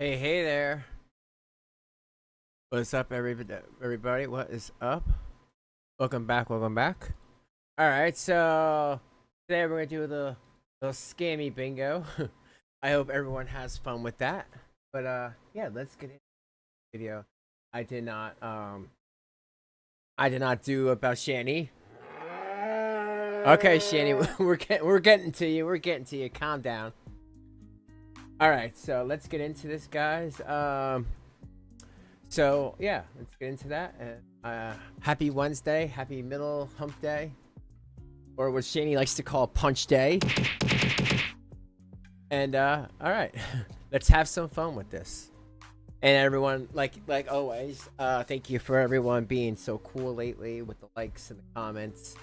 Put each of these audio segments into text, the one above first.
Hey there. What's up, everybody? What is up? Welcome back. Welcome back. All right, so today we're gonna do the little scammy bingo. I hope everyone has fun with that. But yeah, let's get into the video. I did not do about Shanny. Okay, Shanny, we're getting to you. We're getting to you. Calm down. All right, so let's get into this, guys. So yeah, let's get into that. Happy Wednesday, happy middle hump day, or what Shanny likes to call punch day. And all right, let's have some fun with this. And everyone, like always, thank you for everyone being so cool lately with the likes and the comments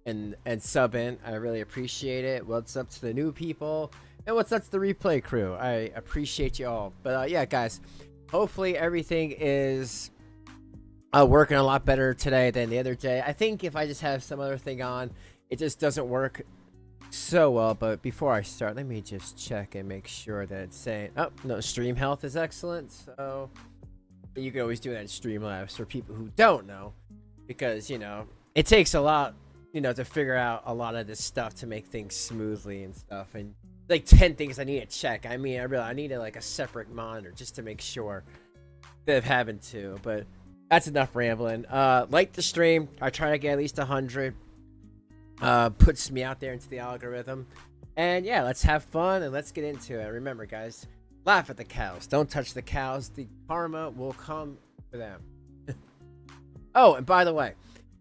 and subbing. I really appreciate it. What's up to the new people? And what's up to the replay crew? I appreciate you all. But yeah, guys, hopefully everything is working a lot better today than the other day. I think if I just have some other thing on, it just doesn't work so well. But before I start, let me just check and make sure that it's saying, oh, no, stream health is excellent. So you can always do that in Streamlabs for people who don't know, because, you know, it takes a lot, you know, to figure out a lot of this stuff to make things smoothly and stuff. And like 10 things I need to check. I mean, I need like a separate monitor just to make sure that I'm having to. But that's enough rambling. Like the stream, I try to get at least 100. Puts me out there into the algorithm. And yeah, let's have fun and let's get into it. Remember, guys, laugh at the cows. Don't touch the cows. The karma will come for them. Oh, and by the way,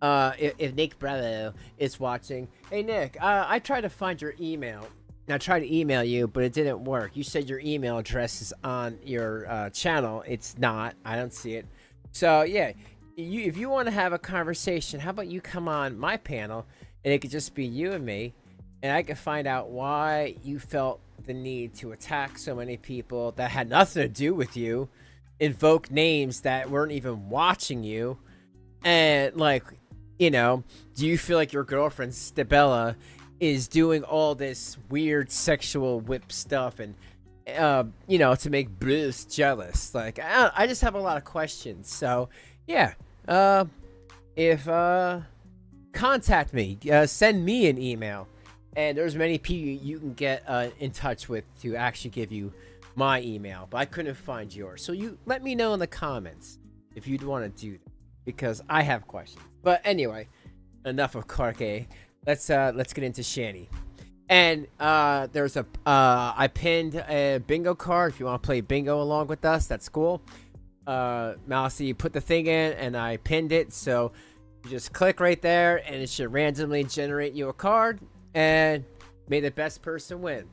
if Nick Bravo is watching, hey Nick, I tried to find your email. I tried to email you, but it didn't work. You said your email address is on your channel. It's not. I don't see it. So yeah, if you want to have a conversation, how about you come on my panel, and it could just be you and me, and I could find out why you felt the need to attack so many people that had nothing to do with you, invoke names that weren't even watching you, and like, you know, do you feel like your girlfriend Stabella is doing all this weird sexual whip stuff and you know, to make Bruce jealous? Like, I just have a lot of questions. So yeah, if contact me, send me an email, and there's many people you can get in touch with to actually give you my email, but I couldn't find yours. So you let me know in the comments if you'd want to do that, because I have questions. But anyway, enough of Clark. Let's get into Shanny. And there's a I pinned a bingo card. If you want to play bingo along with us, that's cool. Mousy put the thing in and I pinned it, so you just click right there and it should randomly generate you a card, and may the best person win.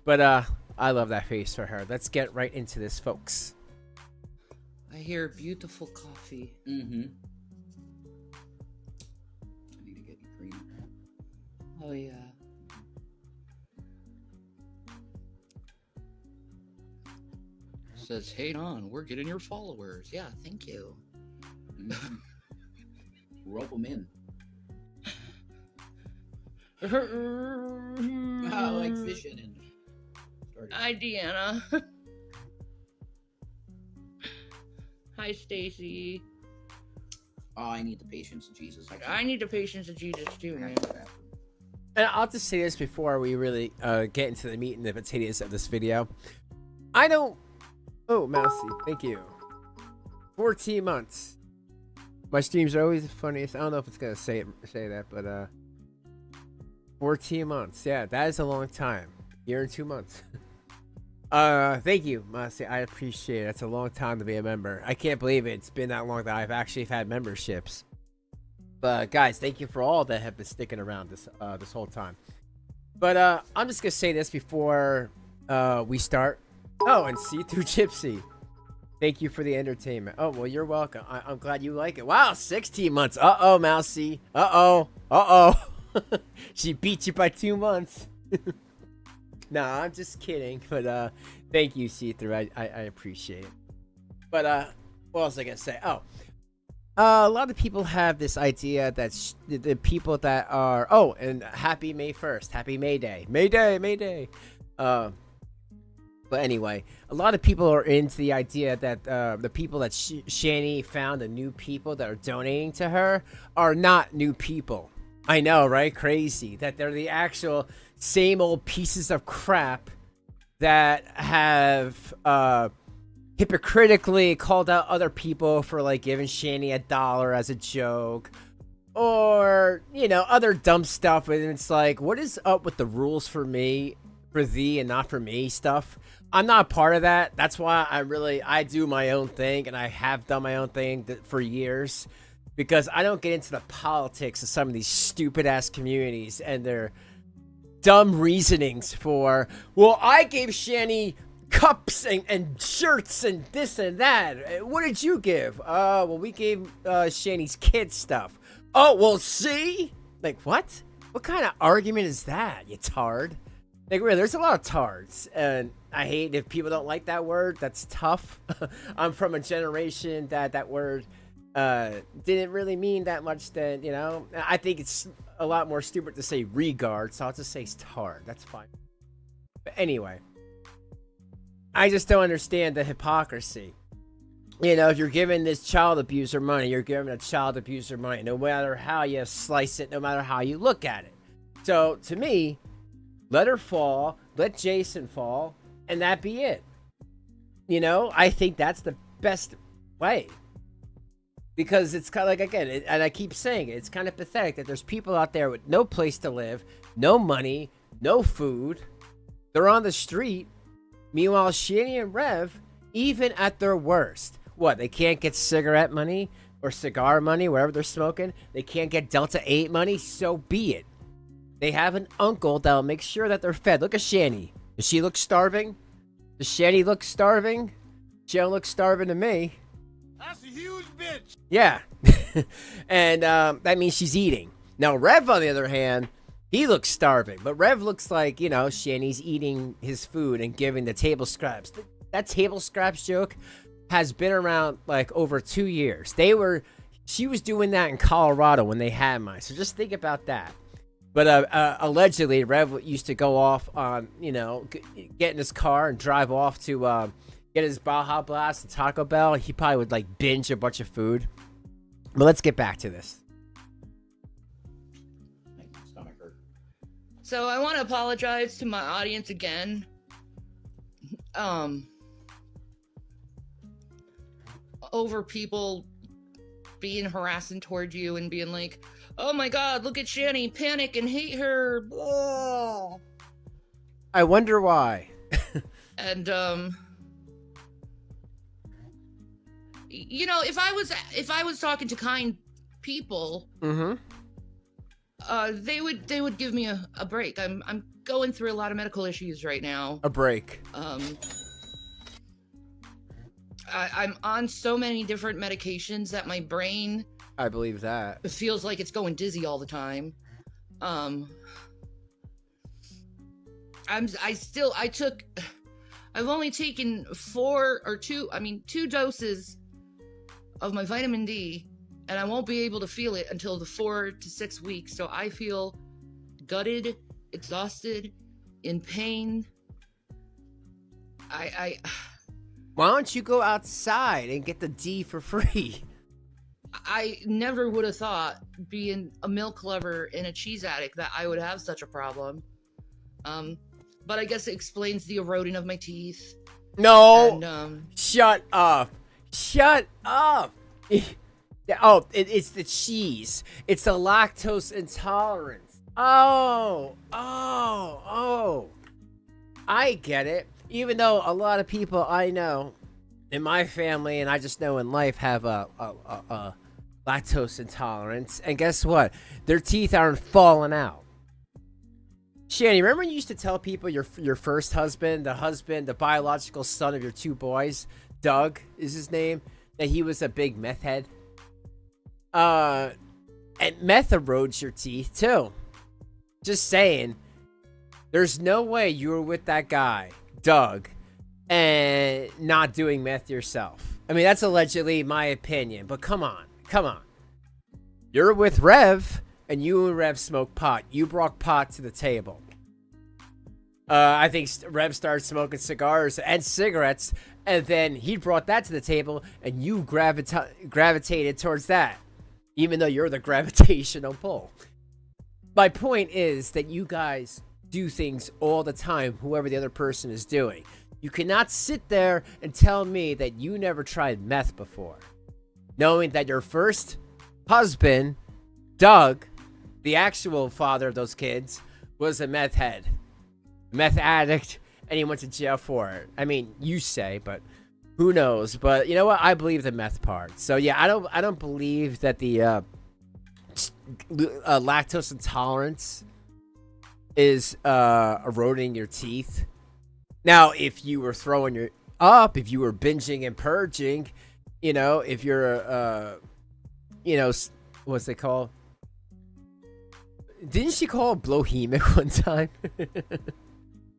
But I love that face for her. Let's get right into this, folks. I hear beautiful coffee. Oh yeah. Says, hey on, we're getting your followers. Yeah, thank you. Rope them in. Like fishing and starting. Hi, Deanna. Hi, Stacy. Oh, I need the patience of Jesus. I need the patience of Jesus too, man. And I'll just say this before we really get into the meat and the potatoes of this video. I don't... Oh, Mousy, thank you. 14 months. My streams are always the funniest. I don't know if it's going to say that, but 14 months. Yeah, that is a long time. Year and 2 months. Thank you, Mousy. I appreciate it. That's a long time to be a member. I can't believe it's been that long that I've actually had memberships. But guys, thank you for all that have been sticking around this whole time. But I'm just gonna say this before we start. Oh, and see-through Gypsy, thank you for the entertainment. Oh, well, you're welcome. I'm glad you like it. Wow, 16 months. Uh-oh, Mousy. Uh-oh. She beat you by 2 months. Nah, I'm just kidding. But thank you, see-through. I appreciate it. But what else was I gonna say? Oh. A lot of people have this idea that the people that are... Oh, and happy May 1st. Happy May Day. May Day. But anyway, a lot of people are into the idea that the people that Shanny found, the new people that are donating to her, are not new people. I know, right? Crazy. That they're the actual same old pieces of crap that have hypocritically called out other people for like giving Shanny $1 as a joke. Or, you know, other dumb stuff. And it's like, what is up with the rules for me, for thee, and not for me stuff? I'm not a part of that. That's why I do my own thing, and I have done my own thing for years, because I don't get into the politics of some of these stupid ass communities and their dumb reasonings for, well, I gave Shanny cups and shirts and this and that. What did you give? Well, we gave Shanny's kids stuff. Oh, well, see? Like, what? What kind of argument is that, you tard? Like, really, there's a lot of tards, and I hate if people don't like that word. That's tough. I'm from a generation that word didn't really mean that much then, you know? I think it's a lot more stupid to say regard, so I'll just say tard. That's fine. But anyway, I just don't understand the hypocrisy. You know, if you're giving this child abuser money, you're giving a child abuser money, no matter how you slice it, no matter how you look at it. So, to me, let her fall, let Jason fall, and that be it. You know, I think that's the best way. Because it's kind of like, again, and I keep saying it, it's kind of pathetic that there's people out there with no place to live, no money, no food. They're on the street. Meanwhile, Shanny and Rev, even at their worst, what, they can't get cigarette money or cigar money, wherever they're smoking? They can't get Delta 8 money? So be it. They have an uncle that'll make sure that they're fed. Look at Shanny. Does she look starving? Does Shanny look starving? She don't look starving to me. That's a huge bitch. Yeah. And that means she's eating. Now, Rev, on the other hand, he looks starving. But Rev looks like, you know, Shanny's eating his food and giving the table scraps. That table scraps joke has been around like over 2 years. She was doing that in Colorado when they had mine. So just think about that. But allegedly, Rev used to go off on, you know, get in his car and drive off to get his Baja Blast and Taco Bell. He probably would, like, binge a bunch of food. But let's get back to this. My stomach hurt. So I want to apologize to my audience again. Over people being harassing toward you and being like, oh my god, look at Shanny, panic and hate her. Blah. I wonder why. And you know, if I was talking to kind people, Mm-hmm. they would give me a break. I'm going through a lot of medical issues right now. A break. I'm on so many different medications that my brain, I believe that. feels like it's going dizzy all the time. I've only taken 2 doses of my vitamin D, and I won't be able to feel it until the 4 to 6 weeks. So I feel gutted, exhausted, in pain. Why don't you go outside and get the D for free? I never would have thought, being a milk lover and a cheese addict, that I would have such a problem. But I guess it explains the eroding of my teeth. No! And, Shut up! Shut up! It's the cheese. It's the lactose intolerance. Oh! I get it. Even though a lot of people I know in my family and I just know in life have a lactose intolerance, and guess what? Their teeth aren't falling out. Shanny, remember when you used to tell people your first husband, the biological son of your 2 boys, Doug is his name, that he was a big meth head? And meth erodes your teeth too. Just saying. There's no way you were with that guy, Doug, and not doing meth yourself. I mean, that's allegedly my opinion, but come on. You're with Rev, and you and Rev smoke pot. You brought pot to the table. I think Rev started smoking cigars and cigarettes, and then he brought that to the table, and you gravitated towards that, even though you're the gravitational pull. My point is that you guys do things all the time, whoever the other person is doing. You cannot sit there and tell me that you never tried meth before, knowing that your first husband, Doug, the actual father of those kids, was a meth head, meth addict, and he went to jail for it. I mean, you say, but who knows? But you know what? I believe the meth part. So yeah, I don't believe that the lactose intolerance is eroding your teeth. Now, if you were throwing your up, if you were binging and purging, you know, if you're what's it called? Didn't she call it blowhemic one time?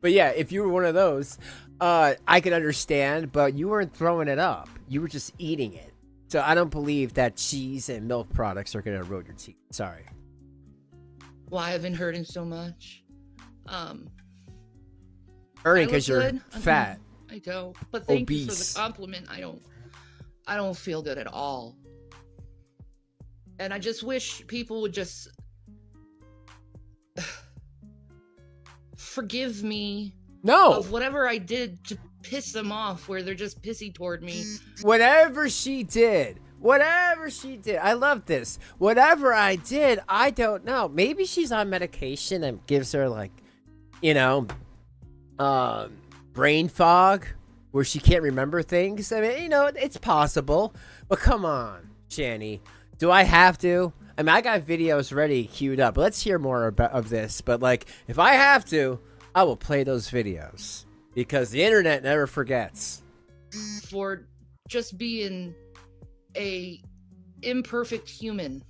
But yeah, if you were one of those, I can understand, but you weren't throwing it up. You were just eating it. So I don't believe that cheese and milk products are going to erode your teeth. Sorry. Why I've been hurting so much? Hurting because you're fat. I know, but thank you for Obese. the compliment. I don't feel good at all, and I just wish people would just forgive me. No. Of whatever I did to piss them off, where they're just pissy toward me. Whatever she did, I love this. Whatever I did, I don't know. Maybe she's on medication that gives her, like, you know, brain fog, where she can't remember things. I mean, you know, it's possible. But come on, Shanny. Do I have to? I mean, I got videos ready, queued up. Let's hear more of this. But, like, if I have to, I will play those videos. Because the internet never forgets. For just being a imperfect human.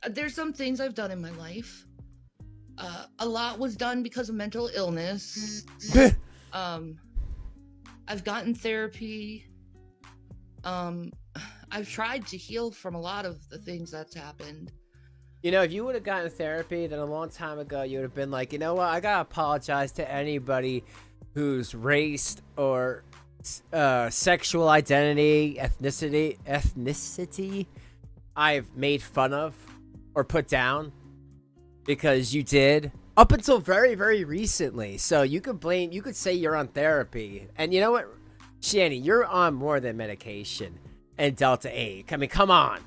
There's some things I've done in my life. A lot was done because of mental illness. I've gotten therapy. I've tried to heal from a lot of the things that's happened. You know, if you would have gotten therapy, then a long time ago, you would have been like, you know what? I gotta apologize to anybody whose race or sexual identity, ethnicity I've made fun of or put down, because you did up until very, very recently. So you could say you're on therapy. And you know what, Shanny, you're on more than medication and Delta 8. I mean, come on.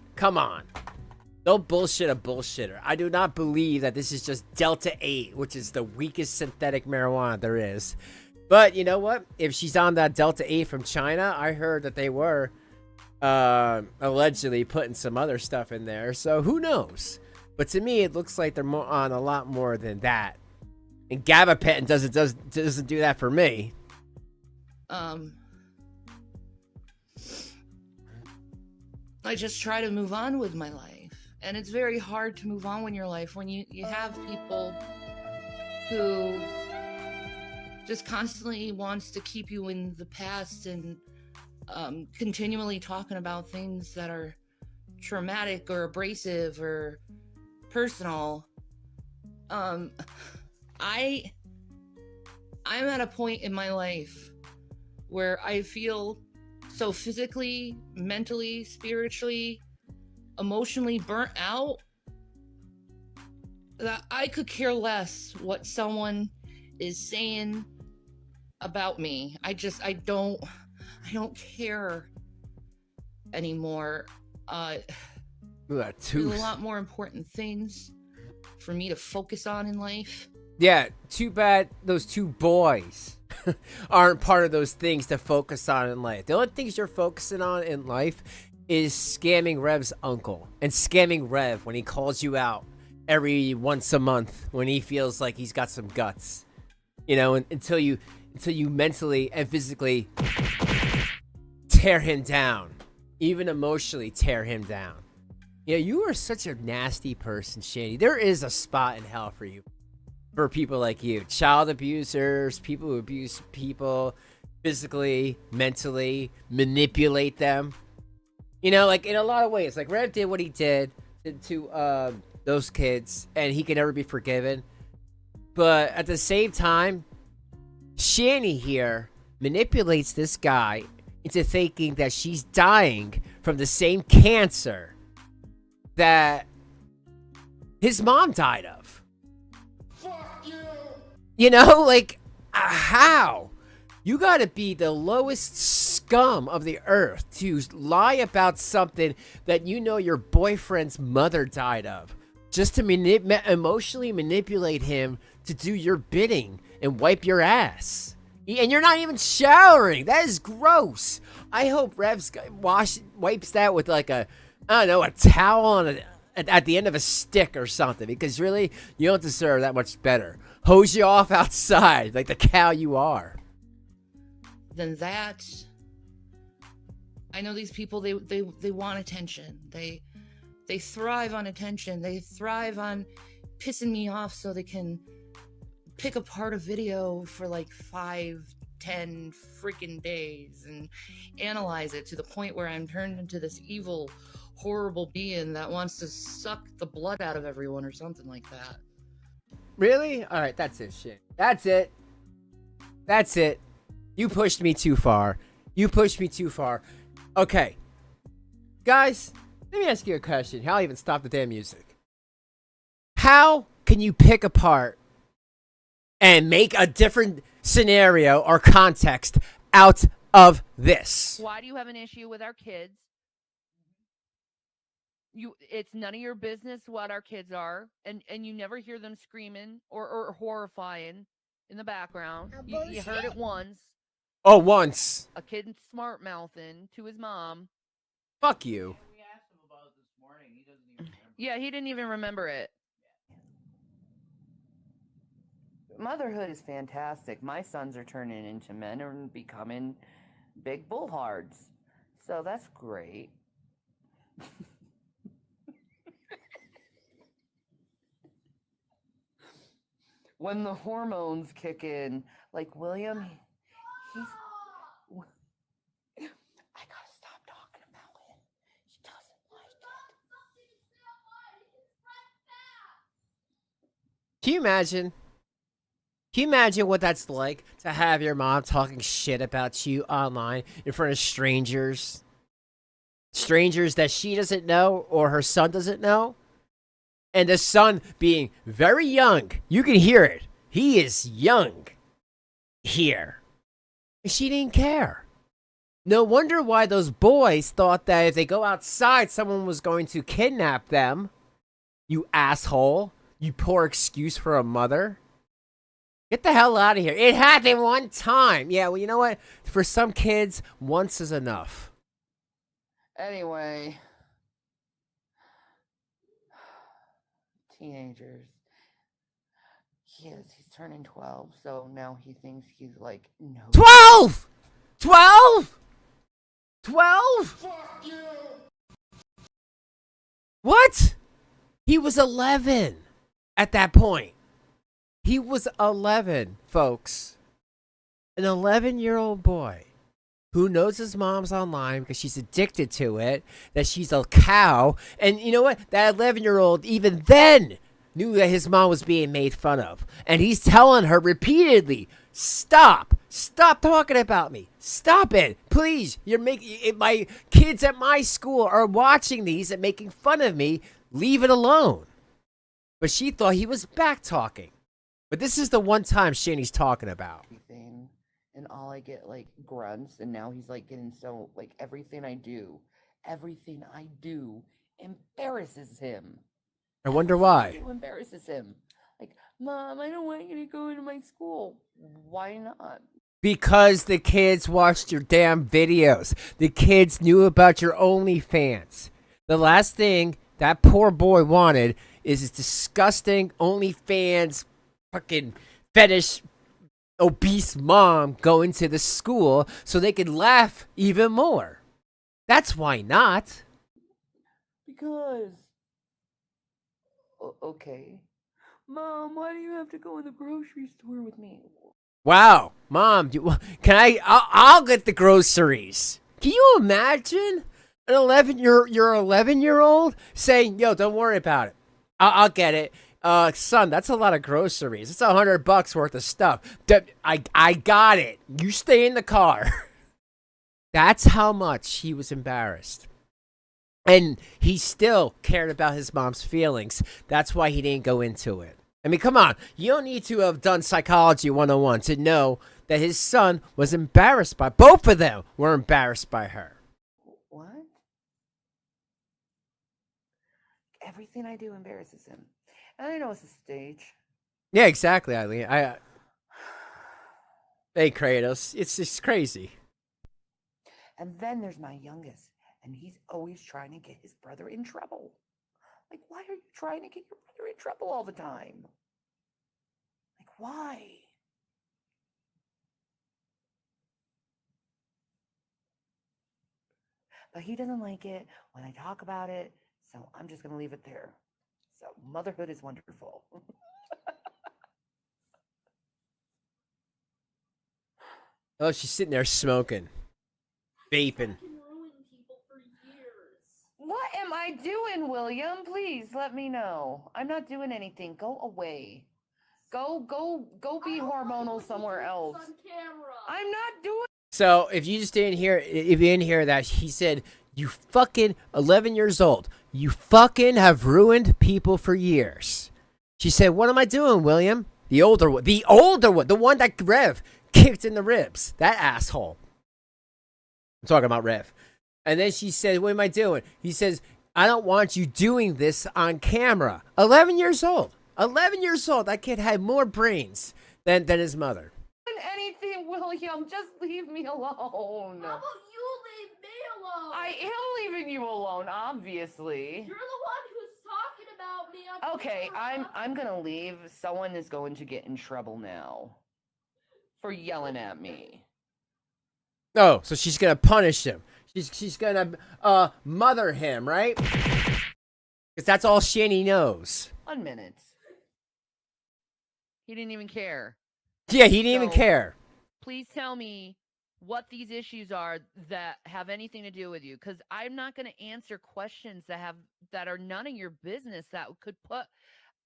Don't bullshit a bullshitter. I do not believe that this is just Delta 8, which is the weakest synthetic marijuana there is. But you know what? If she's on that Delta 8 from China, I heard that they were allegedly putting some other stuff in there. So who knows? But to me, it looks like they're on a lot more than that. And gabapentin doesn't do that for me. I just try to move on with my life. And it's very hard to move on with your life when you have people who just constantly wants to keep you in the past and continually talking about things that are traumatic or abrasive or personal. I'm at a point in my life where I feel so physically, mentally, spiritually, emotionally burnt out that I could care less what someone is saying about me. I don't care anymore. There's a lot more important things for me to focus on in life. Yeah, too bad those two boys aren't part of those things to focus on in life. The only things you're focusing on in life is scamming Rev's uncle and scamming Rev when he calls you out every once a month when he feels like he's got some guts. You know, until you mentally and physically tear him down, even emotionally tear him down. You know, you are such a nasty person, Shanny. There is a spot in hell for you, for people like you. Child abusers, people who abuse people physically, mentally, manipulate them. You know, like in a lot of ways. Like Rev did what he did to those kids, and he can never be forgiven. But at the same time, Shanny here manipulates this guy into thinking that she's dying from the same cancer that his mom died of. Fuck you! You know, like, how? You gotta be the lowest scum of the earth to lie about something that you know your boyfriend's mother died of, just to emotionally manipulate him to do your bidding and wipe your ass. And you're not even showering. That is gross. I hope Revs wipes that with like a towel on at the end of a stick or something, because really, you don't deserve that much better. Hose you off outside like the cow you are. Then that, I know these people, they want attention. They thrive on attention. They thrive on pissing me off so they can pick apart a video for like 5-10 freaking days and analyze it to the point where I'm turned into this evil, horrible being that wants to suck the blood out of everyone or something like that. Really? All right, that's it, shit. That's it. That's it. You pushed me too far. You pushed me too far. Okay. Guys, let me ask you a question. I'll even stop the damn music. How can you pick apart and make a different scenario or context out of this? Why do you have an issue with our kids? It's none of your business what our kids are, and you never hear them screaming or horrifying in the background. You heard it once. Oh, once. A kid smart mouthing to his mom. Fuck you. We asked him about it this morning. He doesn't even remember. Yeah, he didn't even remember it. Motherhood is fantastic. My sons are turning into men and becoming big bullhards. So that's great. When the hormones kick in, like William, he's... I gotta stop talking about him. He doesn't like it. Can you imagine? Can you imagine what that's like to have your mom talking shit about you online in front of strangers? Strangers that she doesn't know or her son doesn't know? And the son being very young. You can hear it. He is young here. And she didn't care. No wonder why those boys thought that if they go outside, someone was going to kidnap them. You asshole. You poor excuse for a mother. Get the hell out of here. It happened one time. Yeah, well, you know what? For some kids, once is enough. Anyway, teenagers. He's turning 12, so now he thinks he's like, no. 12! 12? 12? Fuck you! What? He was 11 at that point. He was 11, folks. An 11-year-old boy who knows his mom's online because she's addicted to it, that she's a cow. And you know what? That 11-year-old even then knew that his mom was being made fun of. And he's telling her repeatedly, stop. Stop talking about me. Stop it. Please. You're making my kids at my school are watching these and making fun of me. Leave it alone. But she thought he was back talking. But this is the one time Shanny's talking about. Everything, and all I get like grunts, and now he's like getting so like everything I do embarrasses him. I wonder why. It embarrasses him. Like, Mom, I don't want you to go into my school. Why not? Because the kids watched your damn videos. The kids knew about your OnlyFans. The last thing that poor boy wanted is his disgusting OnlyFans fucking fetish obese mom going to the school so they could laugh even more. That's why not. Because. Okay. Mom, why do you have to go in the grocery store with me? Wow, Mom, can I'll get the groceries. Can you imagine? Your 11-year-old saying, "Yo, don't worry about it. I'll get it." Son, that's a lot of groceries. It's $100 worth of stuff. I got it. You stay in the car. That's how much he was embarrassed. And he still cared about his mom's feelings. That's why he didn't go into it. I mean, come on. You don't need to have done Psychology 101 to know that his son was embarrassed by, both of them were embarrassed by her. What? Everything I do embarrasses him. And I know it's a stage. Yeah, exactly, Eileen. Hey, Kratos. It's just crazy. And then there's my youngest, and he's always trying to get his brother in trouble. Like, why are you trying to get your brother in trouble all the time? Like, why? But he doesn't like it when I talk about it, so I'm just going to leave it there. So, motherhood is wonderful. Oh, she's sitting there smoking, vaping. What am I doing, William? Please let me know. I'm not doing anything. Go away. Go be hormonal somewhere else. I'm not doing. So if you didn't hear that, he said, "You fucking 11 years old. You fucking have ruined people for years." She said, "What am I doing, William?" The older one, the one that Rev kicked in the ribs. That asshole. I'm talking about Rev. And then she said, "What am I doing?" He says, "I don't want you doing this on camera." 11 years old. 11 years old. That kid had more brains than his mother. Anything, William. Just leave me alone. How about you leave me alone? I am leaving you alone, obviously. You're the one who's talking about me on Okay, camera. I'm gonna leave. Someone is going to get in trouble now for yelling at me. Oh, so she's gonna punish him. She's gonna mother him, right? Because that's all Shanny knows. 1 minute. He didn't even care. Yeah, he didn't even So- care. Please tell me what these issues are that have anything to do with you, because I'm not going to answer questions that are none of your business, that could put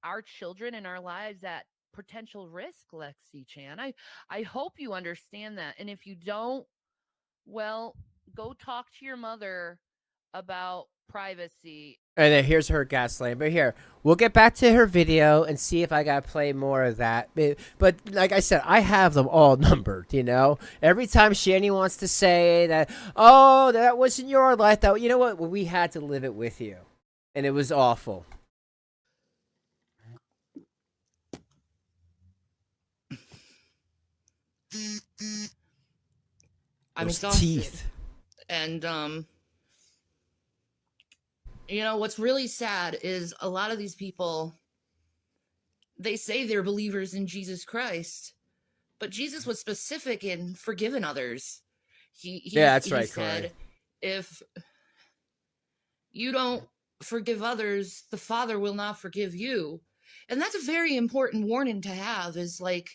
our children and our lives at potential risk, Lexi Chan. I hope you understand that. And if you don't, well, go talk to your mother about privacy. And then here's her gaslighting. But here, we'll get back to her video and see if I gotta play more of that. But like I said, I have them all numbered, you know? Every time Shanny wants to say that, "Oh, that wasn't your life," that, you know what? We had to live it with you. And it was awful. I'm Those exhausted. teeth. And you know what's really sad is a lot of these people, they say they're believers in Jesus Christ, but Jesus was specific in forgiving others. That's right, He said, Corey. if you don't forgive others, the Father will not forgive you. And that's a very important warning to have, is like,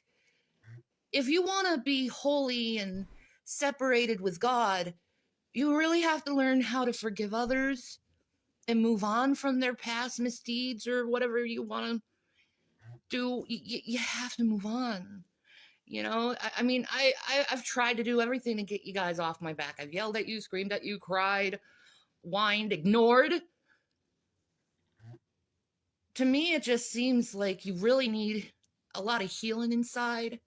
if you want to be holy and separated with God, you really have to learn how to forgive others and move on from their past misdeeds or whatever you want to do. You have to move on. You know, I mean, I've tried to do everything to get you guys off my back. I've yelled at you, screamed at you, cried, whined, ignored. To me, it just seems like you really need a lot of healing inside.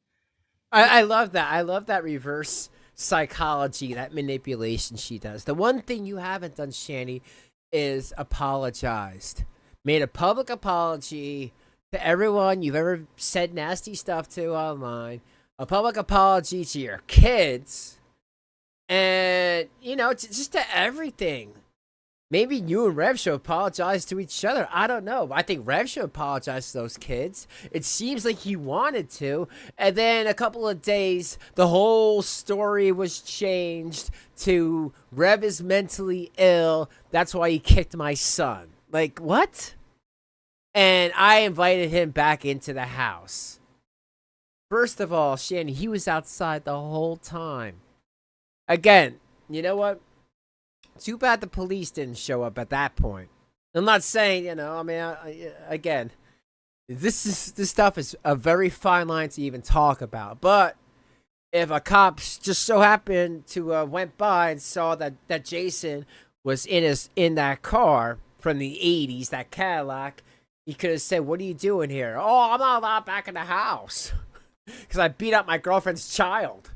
I love that. I love that reverse psychology, that manipulation she does. The one thing you haven't done, Shanny, is apologized. Made a public apology to everyone you've ever said nasty stuff to online. A public apology to your kids. And, you know, just to everything. Maybe you and Rev should apologize to each other. I don't know. I think Rev should apologize to those kids. It seems like he wanted to. And then a couple of days, the whole story was changed to Rev is mentally ill. That's why he kicked my son. Like, what? And I invited him back into the house. First of all, Shanny, he was outside the whole time. Again, you know what? Too bad the police didn't show up at that point. I'm not saying, you know, I mean, again, this stuff is a very fine line to even talk about. But if a cop just so happened to went by and saw that Jason was in that car from the '80s, that Cadillac, he could have said, "What are you doing here?" "Oh, I'm not allowed back in the house because I beat up my girlfriend's child,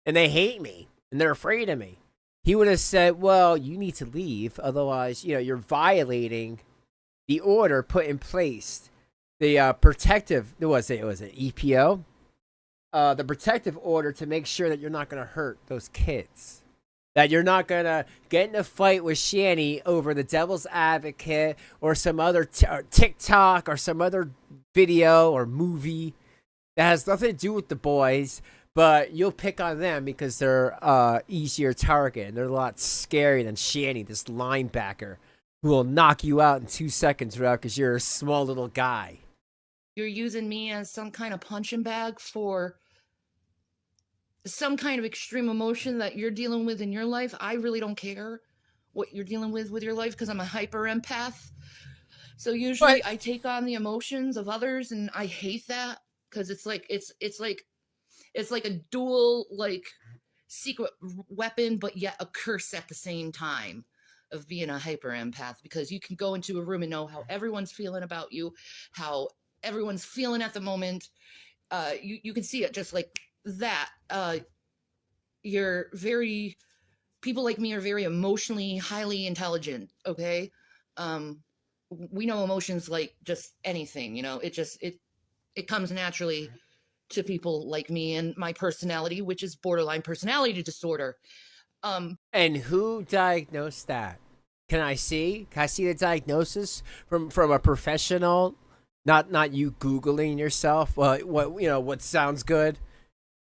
and they hate me and they're afraid of me." He would have said, "Well, you need to leave, otherwise, you know, you're violating the order put in place, the protective. Was it EPO? The protective order to make sure that you're not going to hurt those kids, that you're not going to get in a fight with Shanny over the Devil's Advocate or some other TikTok or some other video or movie that has nothing to do with the boys." But you'll pick on them because they're easier target and they're a lot scarier than Shanny, this linebacker who will knock you out in 2 seconds, right? Because you're a small little guy. You're using me as some kind of punching bag for some kind of extreme emotion that you're dealing with in your life. I really don't care what you're dealing with your life because I'm a hyper empath. So usually I take on the emotions of others, and I hate that because it's like a dual like secret weapon, but yet a curse at the same time of being a hyper empath, because you can go into a room and know how everyone's feeling about you, how everyone's feeling at the moment. You can see it just like that. People like me are very emotionally highly intelligent. Okay. We know emotions like just anything, you know, it comes naturally to people like me and my personality, which is borderline personality disorder. And who diagnosed that? Can I see the diagnosis from a professional, not you Googling yourself? What sounds good,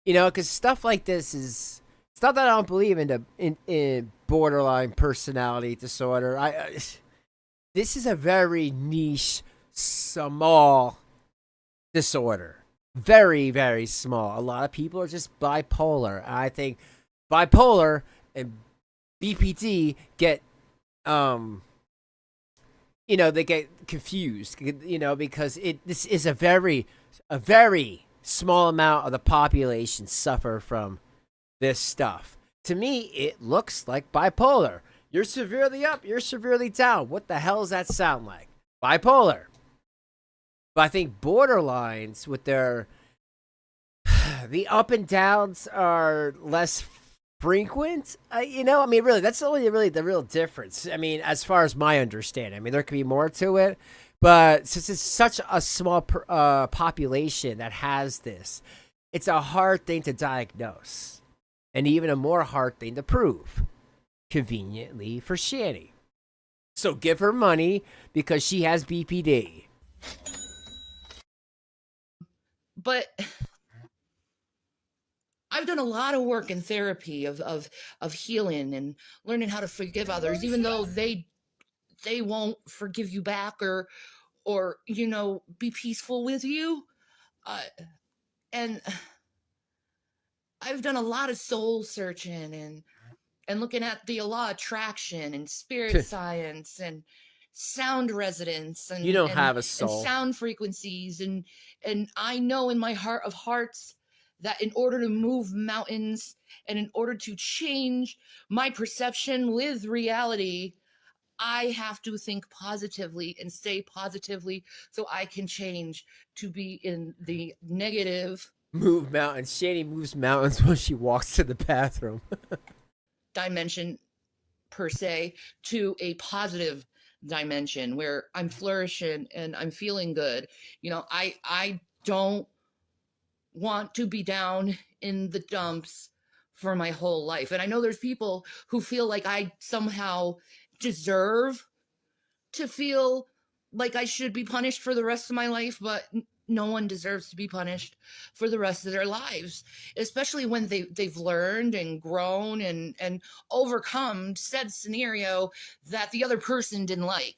you know, because stuff like this is. It's not that I don't believe in borderline personality disorder. This is a very niche, small disorder. Very, very small. A lot of people are just bipolar. I think bipolar and BPD get, they get confused, because this is a very small amount of the population suffer from this stuff. To me, it looks like bipolar. You're severely up, you're severely down. What the hell does that sound like? Bipolar. But I think borderlines with the up and downs are less frequent. Really, that's only really the real difference. I mean, as far as my understanding, I mean, there could be more to it, but since it's such a small population that has this, it's a hard thing to diagnose, and even a more hard thing to prove. Conveniently for Shanny. So give her money because she has BPD. But I've done a lot of work in therapy of healing and learning how to forgive others, even though they won't forgive you back or be peaceful with you. And I've done a lot of soul searching and looking at the law of attraction and spirit science and sound resonance and you don't have a soul and sound frequencies, and I know in my heart of hearts that in order to move mountains and in order to change my perception with reality, I have to think positively and stay positively so I can change to be in the negative. Move mountains. Shanny moves mountains when she walks to the bathroom. Dimension per se to a positive dimension where I'm flourishing and I'm feeling good. I don't want to be down in the dumps for my whole life. And I know there's people who feel like I somehow deserve to feel like I should be punished for the rest of my life, but no one deserves to be punished for the rest of their lives, especially when they've learned and grown and overcome said scenario that the other person didn't like.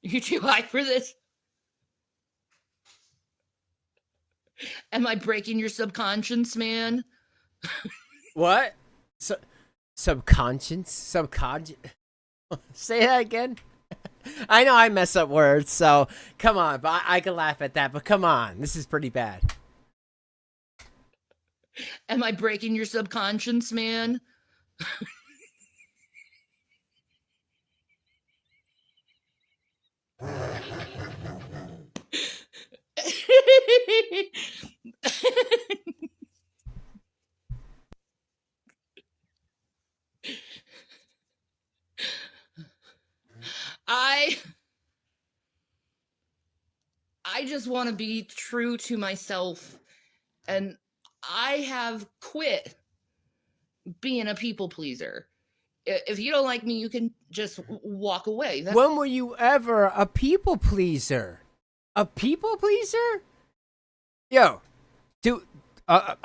You too high for this? Am I breaking your subconscious, man? What? So subconscious. Say that again. I know I mess up words, so come on. But I can laugh at that. But come on, this is pretty bad. Am I breaking your subconscious, man? I just want to be true to myself, and I have quit being a people pleaser. If you don't like me, you can just walk away. When were you ever a people pleaser? A people pleaser? Yo,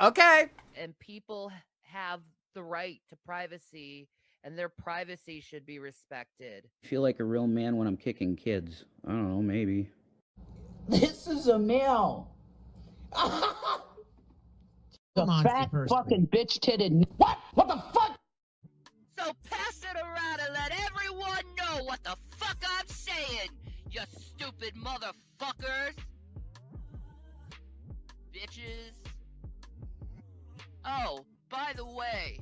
okay. And people have the right to privacy, and their privacy should be respected. I feel like a real man when I'm kicking kids. I don't know, maybe. This is a male. The fat fucking bitch titted. What? What the fuck? So pass it around and let everyone know what the fuck I'm saying, you stupid motherfuckers. Bitches. Oh, by the way,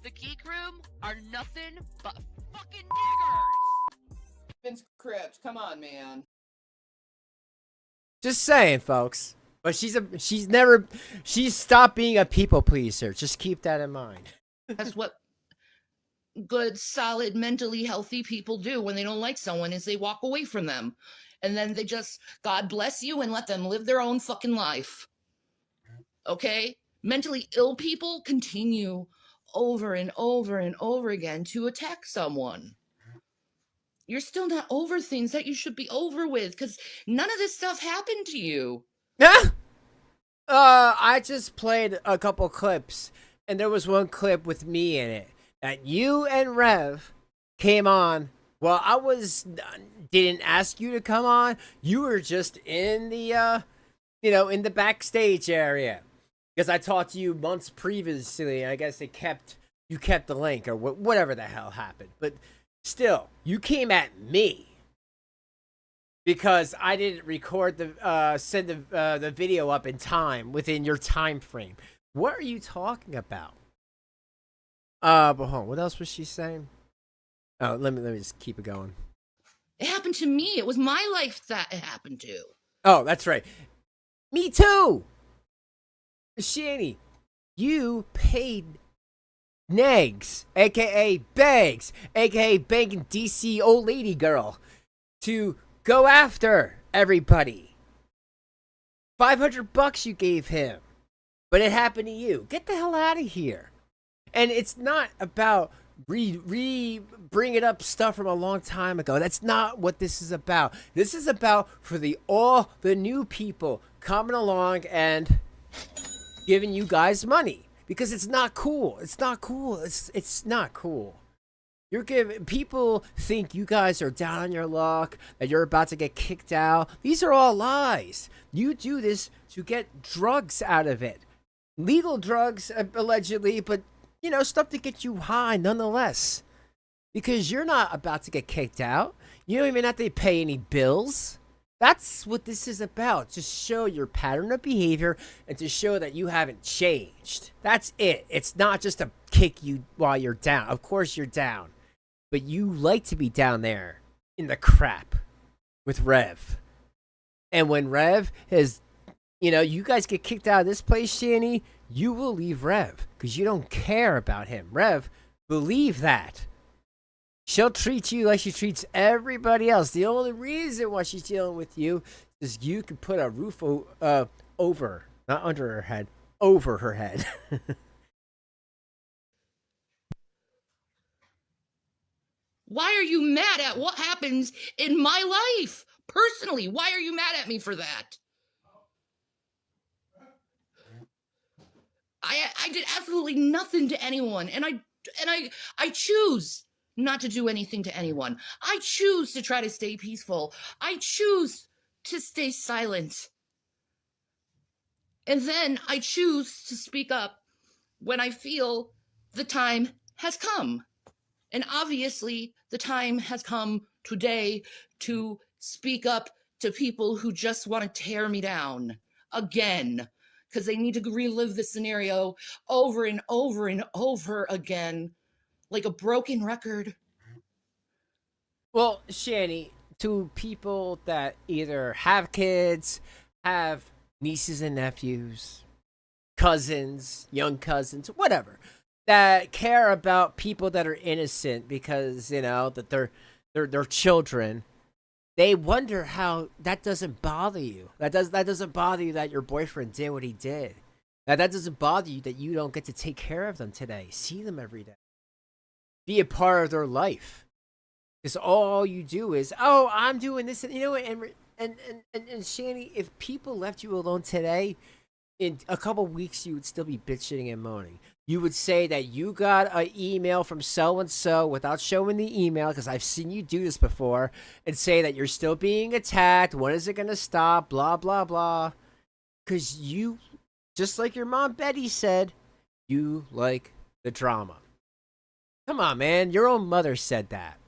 the Geek Room are nothing but fucking niggers. Dravenscrypt, come on, man. Just saying, folks. But she's stopped being a people pleaser. Just keep that in mind. That's what good, solid, mentally healthy people do when they don't like someone, is they walk away from them. And then they just, God bless you, and let them live their own fucking life. Okay? Mentally ill people continue over and over and over again to attack someone. You're still not over things that you should be over with, because none of this stuff happened to you. I just played a couple clips, and there was one clip with me in it that you and Rev came on. Well, didn't ask you to come on. You were just in the, in the backstage area, because I talked to you months previously, and I guess you kept the link or whatever the hell happened. But still, you came at me because I didn't record send the video up in time within your time frame. What are you talking about? But hold on, what else was she saying? Oh, let me just keep it going. It happened to me. It was my life that it happened to. Oh, that's right. Me too. Shanny, you paid Negs, aka Begs, aka Banging DC old lady girl, to go after everybody. $500 you gave him, but it happened to you. Get the hell out of here. And it's not about bringing up stuff from a long time ago. That's not what this is about. This is about for all the new people coming along and giving you guys money, because it's not cool. It's not cool. It's not cool. You're giving people think you guys are down on your luck, that you're about to get kicked out. These are all lies. You do this to get drugs out of it. Legal drugs, allegedly, but stuff to get you high nonetheless. Because you're not about to get kicked out. You don't even have to pay any bills. That's what this is about. To show your pattern of behavior and to show that you haven't changed. That's it. It's not just to kick you while you're down. Of course you're down. But you like to be down there in the crap with Rev. And when Rev has, you guys get kicked out of this place, Shanny, you will leave Rev because you don't care about him. Rev, believe that. She'll treat you like she treats everybody else. The only reason why she's dealing with you is you can put a roof over, not under her head, over her head. Why are you mad at what happens in my life? Personally, why are you mad at me for that? I did absolutely nothing to anyone, and I choose not to do anything to anyone. I choose to try to stay peaceful. I choose to stay silent. And then I choose to speak up when I feel the time has come. And obviously, the time has come today to speak up to people who just want to tear me down again, because they need to relive the scenario over and over and over again, like a broken record. Well, Shanny, to people that either have kids, have nieces and nephews, cousins, young cousins, whatever, that care about people that are innocent because, you know, that they're children, they wonder how that doesn't bother you. That doesn't bother you that your boyfriend did what he did. That doesn't bother you that you don't get to take care of them today, see them every day, be a part of their life. Because all you do is, oh, I'm doing this, and you know, and Shanny, if people left you alone today, in a couple weeks, you would still be bitching and moaning. You would say that you got an email from so and so without showing the email, because I've seen you do this before, and say that you're still being attacked. When is it gonna stop? Blah blah blah. Because you, just like your mom Betty said, you like the drama. Come on, man. Your own mother said that.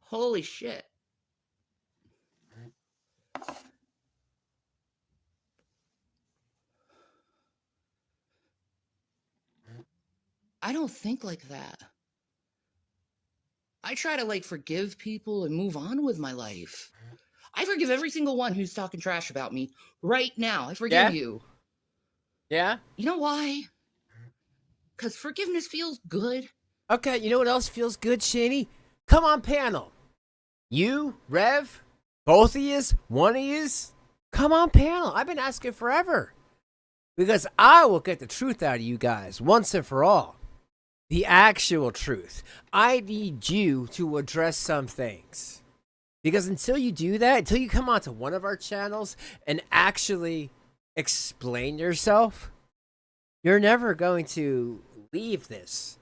Holy shit. I don't think like that. I try to like forgive people and move on with my life. I forgive every single one who's talking trash about me right now. I forgive you. Yeah? You know why? Because forgiveness feels good. Okay, you know what else feels good, Shanny? Come on, panel. You, Rev, both of yous, one of yous, come on, panel. I've been asking forever. Because I will get the truth out of you guys once and for all. The actual truth. I need you to address some things. Because until you do that, until you come onto one of our channels and actually explain yourself, you're never going to leave this.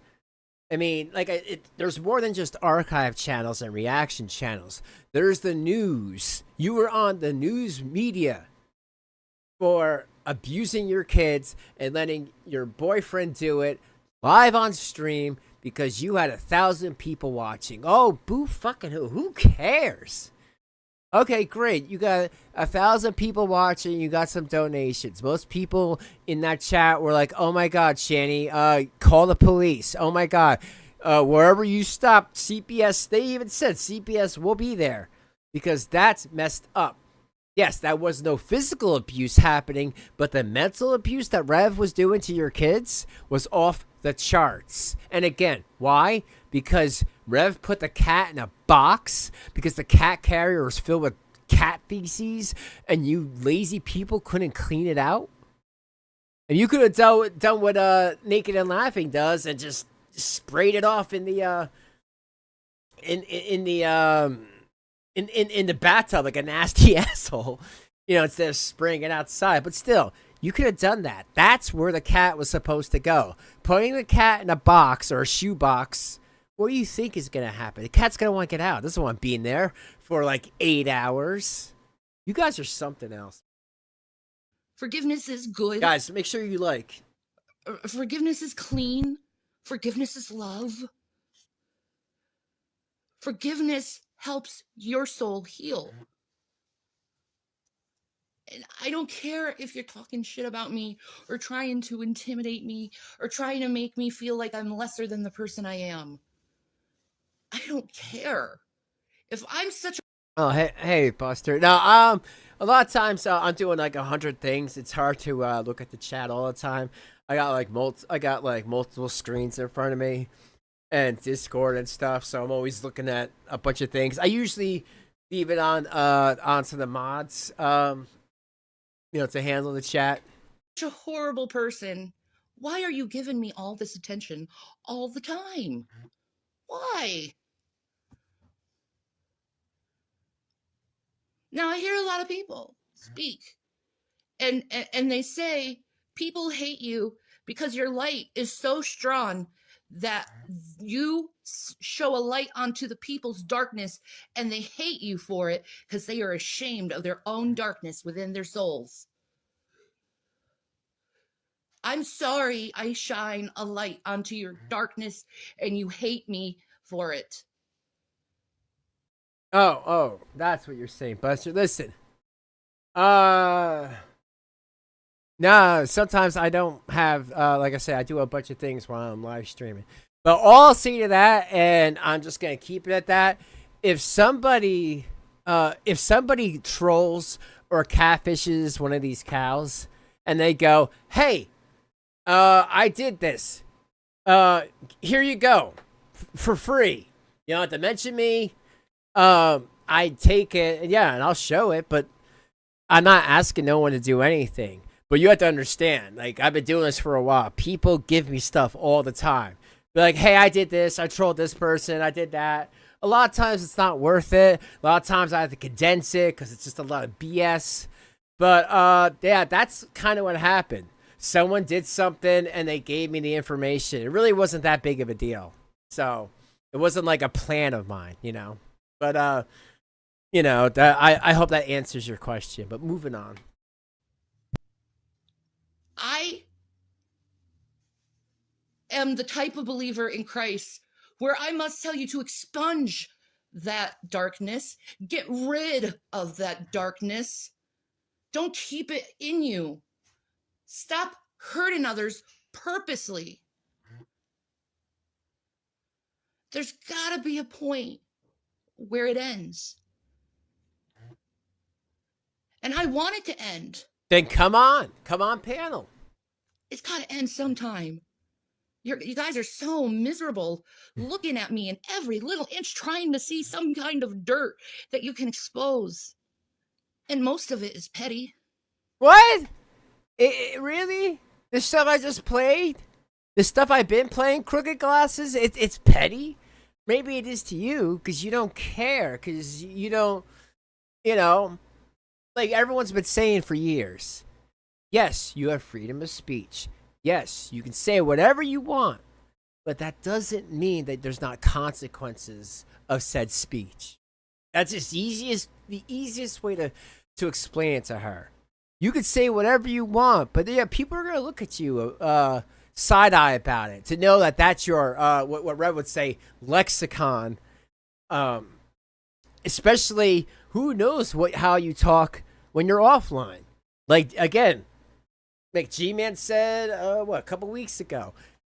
I mean, like, there's more than just archive channels and reaction channels. There's the news. You were on the news media for abusing your kids and letting your boyfriend do it live on stream because you had 1,000 people watching. Oh, boo fucking who cares? Okay, great. You got 1,000 people watching. You got some donations. Most people in that chat were like, "Oh my God, Shanny, call the police. Oh my God, wherever you stop, CPS." They even said CPS will be there because that's messed up. Yes, that was no physical abuse happening, but the mental abuse that Rev was doing to your kids was off the charts. And again, why? Because Rev put the cat in a box because the cat carrier was filled with cat feces and you lazy people couldn't clean it out. And you could have done what Naked and Laughing does and just sprayed it off in the in the bathtub like a nasty asshole, you know, instead of spraying it outside. But still, you could have done that. That's where the cat was supposed to go. Putting the cat in a box or a shoe box, what do you think is going to happen? The cat's going to want to get out. It doesn't want being there for like 8 hours. You guys are something else. Forgiveness is good. Guys, make sure you like. Forgiveness is clean. Forgiveness is love. Forgiveness helps your soul heal. And I don't care if you're talking shit about me or trying to intimidate me or trying to make me feel like I'm lesser than the person I am. I don't care. If I'm such a... Oh, hey, Buster. Now, a lot of times I'm doing like 100 things. It's hard to look at the chat all the time. I got like multiple screens in front of me and Discord and stuff, so I'm always looking at a bunch of things. I usually leave it on onto the mods, you know, to handle the chat. Such a horrible person. Why are you giving me all this attention all the time? Why? Now I hear a lot of people speak, and they say people hate you because your light is so strong that you show a light onto the people's darkness, and they hate you for it because they are ashamed of their own darkness within their souls. I'm sorry I shine a light onto your darkness and you hate me for it. Oh, that's what you're saying, Buster. Listen. No, sometimes I don't have, like I said, I do a bunch of things while I'm live streaming. But all I'll say to that, and I'm just going to keep it at that, if somebody trolls or catfishes one of these cows and they go, hey, I did this. Here you go. For free. You don't have to mention me. I take it, yeah, and I'll show it, but I'm not asking no one to do anything. But you have to understand, like, I've been doing this for a while. People give me stuff all the time. Be like, hey, I did this. I trolled this person. I did that. A lot of times it's not worth it. A lot of times I have to condense it because it's just a lot of BS. But, yeah, that's kind of what happened. Someone did something and they gave me the information. It really wasn't that big of a deal. So it wasn't like a plan of mine, you know. But, you know, I hope that answers your question. But moving on. I am the type of believer in Christ where I must tell you to expunge that darkness, get rid of that darkness. Don't keep it in you. Stop hurting others purposely. There's gotta be a point where it ends. And I want it to end. Then come on panel. It's gotta end sometime. You guys are so miserable looking at me in every little inch trying to see some kind of dirt that you can expose. And most of it is petty. What? Really? The stuff I just played? The stuff I've been playing? Crooked Glasses? It's petty? Maybe it is to you because you don't care. Because you don't, you know, like everyone's been saying for years. Yes, you have freedom of speech. Yes, you can say whatever you want. But that doesn't mean that there's not consequences of said speech. That's just the easiest way to explain it to her. You could say whatever you want, but yeah, people are gonna look at you side eye about it to know that that's your what Red would say lexicon. Especially who knows how you talk when you're offline. Like again, like G-Man said, a couple weeks ago,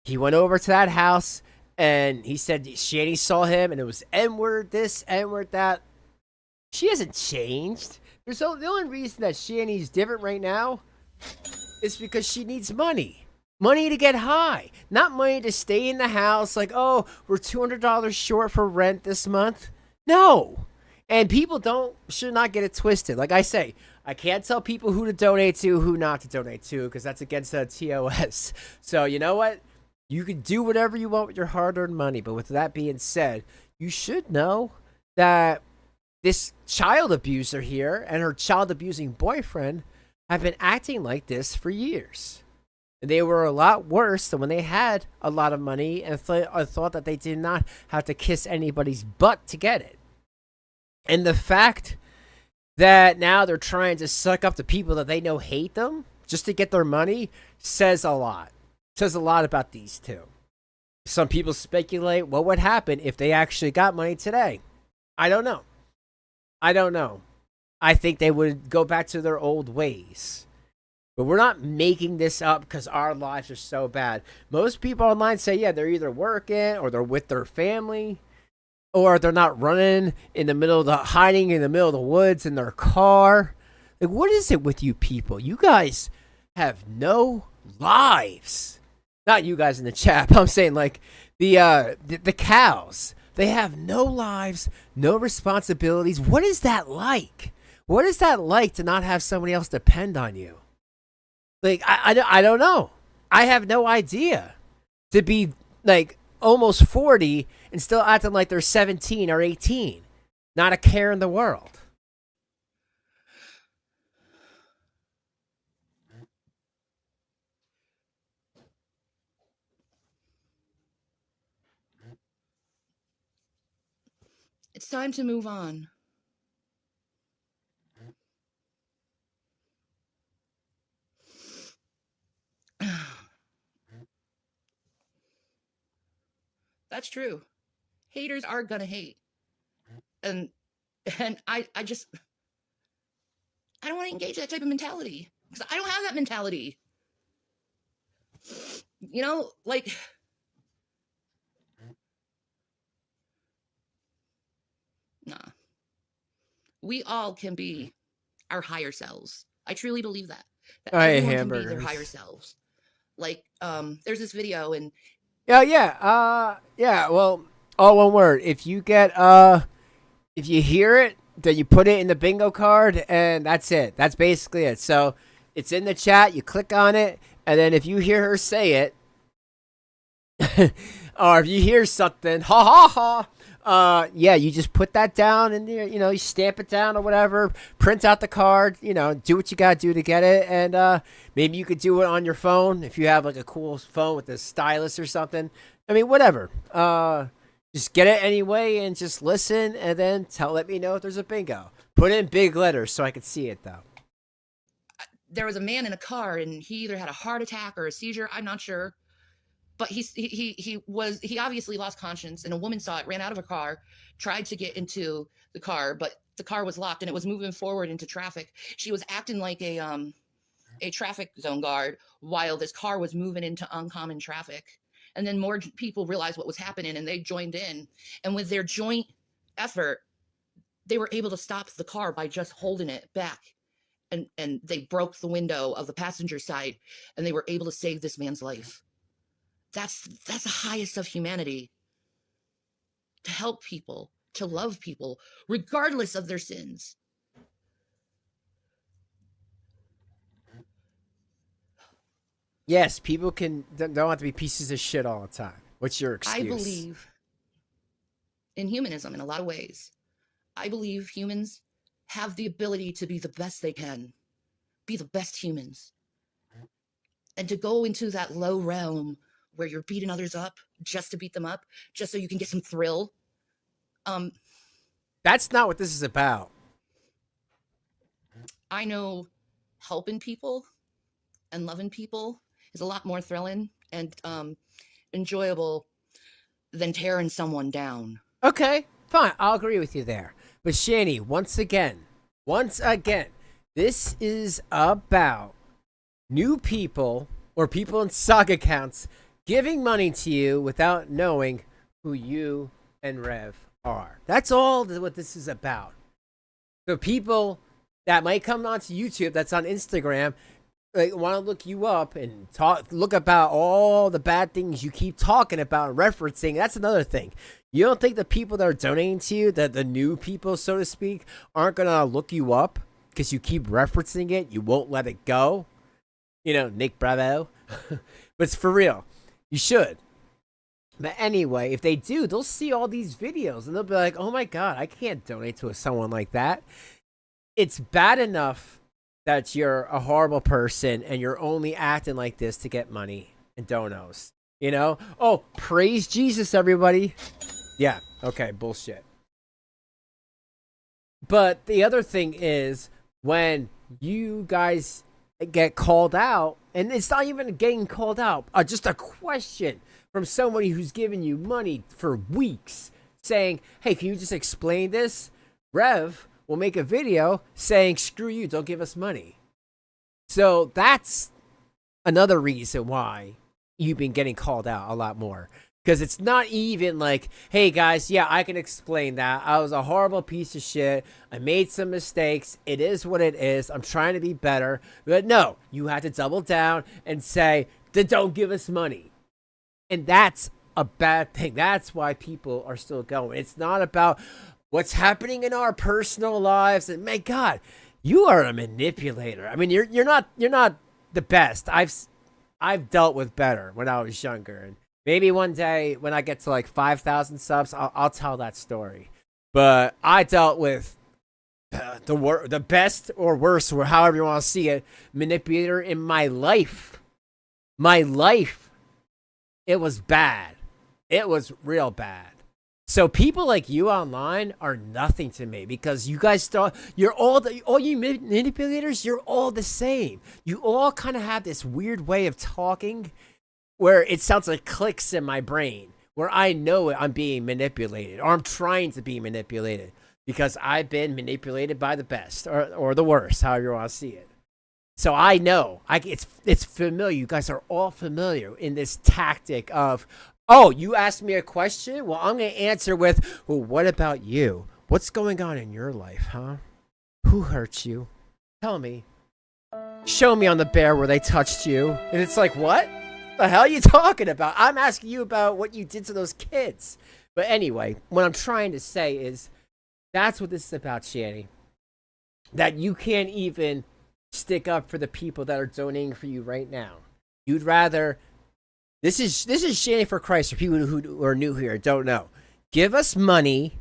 he went over to that house and he said Shanny saw him and it was N-word this, N-word that. She hasn't changed. The only reason that Shanny's different right now is because she needs money. Money to get high. Not money to stay in the house like, oh, we're $200 short for rent this month. No. And people should not get it twisted. Like I say, I can't tell people who to donate to, who not to donate to, because that's against the TOS. So you know what? You can do whatever you want with your hard-earned money. But with that being said, you should know that this child abuser here and her child abusing boyfriend have been acting like this for years. And they were a lot worse than when they had a lot of money and thought that they did not have to kiss anybody's butt to get it. And the fact that now they're trying to suck up the people that they know hate them just to get their money says a lot. Says a lot about these two. Some people speculate what would happen if they actually got money today. I don't know. I think they would go back to their old ways. But we're not making this up because our lives are so bad. Most people online say, yeah, they're either working or they're with their family or they're not hiding in the middle of the woods in their car. Like, what is it with you people? You guys have no lives. Not you guys in the chat. I'm saying like the cows. They have no lives, no responsibilities. What is that like? What is that like to not have somebody else depend on you? Like, I don't know. I have no idea. To be like almost 40 and still acting like they're 17 or 18. Not a care in the world. It's time to move on. That's true. Haters are gonna hate. And I just I don't want to engage that type of mentality because I don't have that mentality. You know, like nah. We all can be our higher selves. I truly believe that. That everyone can be their higher selves. Like, there's this video and yeah. Well, all one word. If you get if you hear it, then you put it in the bingo card, and that's it. That's basically it. So it's in the chat. You click on it, and then if you hear her say it, or if you hear something, ha ha ha. Yeah, you just put that down and you stamp it down or whatever, print out the card, do what you gotta do to get it. And maybe you could do it on your phone if you have like a cool phone with a stylus or something. I mean, whatever. Just get it anyway and just listen and then let me know if there's a bingo. Put it in big letters so I could see it though. There was a man in a car and he either had a heart attack or a seizure, I'm not sure. But he obviously lost conscience, and a woman saw it, ran out of her car, tried to get into the car, but the car was locked and it was moving forward into traffic. She was acting like a traffic zone guard while this car was moving into uncommon traffic. And then more people realized what was happening and they joined in. And with their joint effort, they were able to stop the car by just holding it back. And they broke the window of the passenger side and they were able to save this man's life. That's the highest of humanity. To help people, to love people, regardless of their sins. Yes, people don't have to be pieces of shit all the time. What's your excuse? I believe in humanism in a lot of ways. I believe humans have the ability to be the best they can, be the best humans. And to go into that low realm where you're beating others up just to beat them up, just so you can get some thrill. That's not what this is about. I know helping people and loving people is a lot more thrilling and enjoyable than tearing someone down. Okay, fine. I'll agree with you there. But Shanny, once again, this is about new people or people in stock accounts giving money to you without knowing who you and Rev are. That's all what this is about. So people that might come onto YouTube, that's on Instagram, like want to look you up and look about all the bad things you keep talking about and referencing. That's another thing. You don't think the people that are donating to you, that the new people, so to speak, aren't gonna look you up because you keep referencing it? You won't let it go. Nick Bravo. But it's for real. You should. But anyway, if they do, they'll see all these videos and they'll be like, oh my God, I can't donate to someone like that. It's bad enough that you're a horrible person and you're only acting like this to get money and donos. Oh, praise Jesus, everybody. Yeah, okay, bullshit. But the other thing is when you guys get called out, and it's not even getting called out, just a question from somebody who's given you money for weeks saying, hey, can you just explain this? Rev will make a video saying, screw you, don't give us money. So that's another reason why you've been getting called out a lot more. Because it's not even like, hey guys, yeah, I can explain that. I was a horrible piece of shit. I made some mistakes. It is what it is. I'm trying to be better. But no, you had to double down and say, don't give us money. And that's a bad thing. That's why people are still going. It's not about what's happening in our personal lives. And my God, you are a manipulator. I mean, you're not the best. I've dealt with better when I was younger, and maybe one day when I get to like 5,000 subs, I'll tell that story. But I dealt with the best or worst, or however you want to see it, manipulator in my life. My life. It was bad. It was real bad. So people like you online are nothing to me because you guys you're all you manipulators, you're all the same. You all kind of have this weird way of talking where it sounds like clicks in my brain where I know I'm being manipulated or I'm trying to be manipulated because I've been manipulated by the best or the worst, however you want to see it. So I know it's familiar. You guys are all familiar in this tactic of, oh, you asked me a question? Well, I'm going to answer with, well, what about you? What's going on in your life, huh? Who hurt you? Tell me. Show me on the bear where they touched you. And it's like, what? The hell are you talking about? I'm asking you about what you did to those kids. But anyway, what I'm trying to say is that's what this is about, Shanny. That you can't even stick up for the people that are donating for you right now. You'd rather... This is Shanny for Christ for people who are new here, don't know. Give us money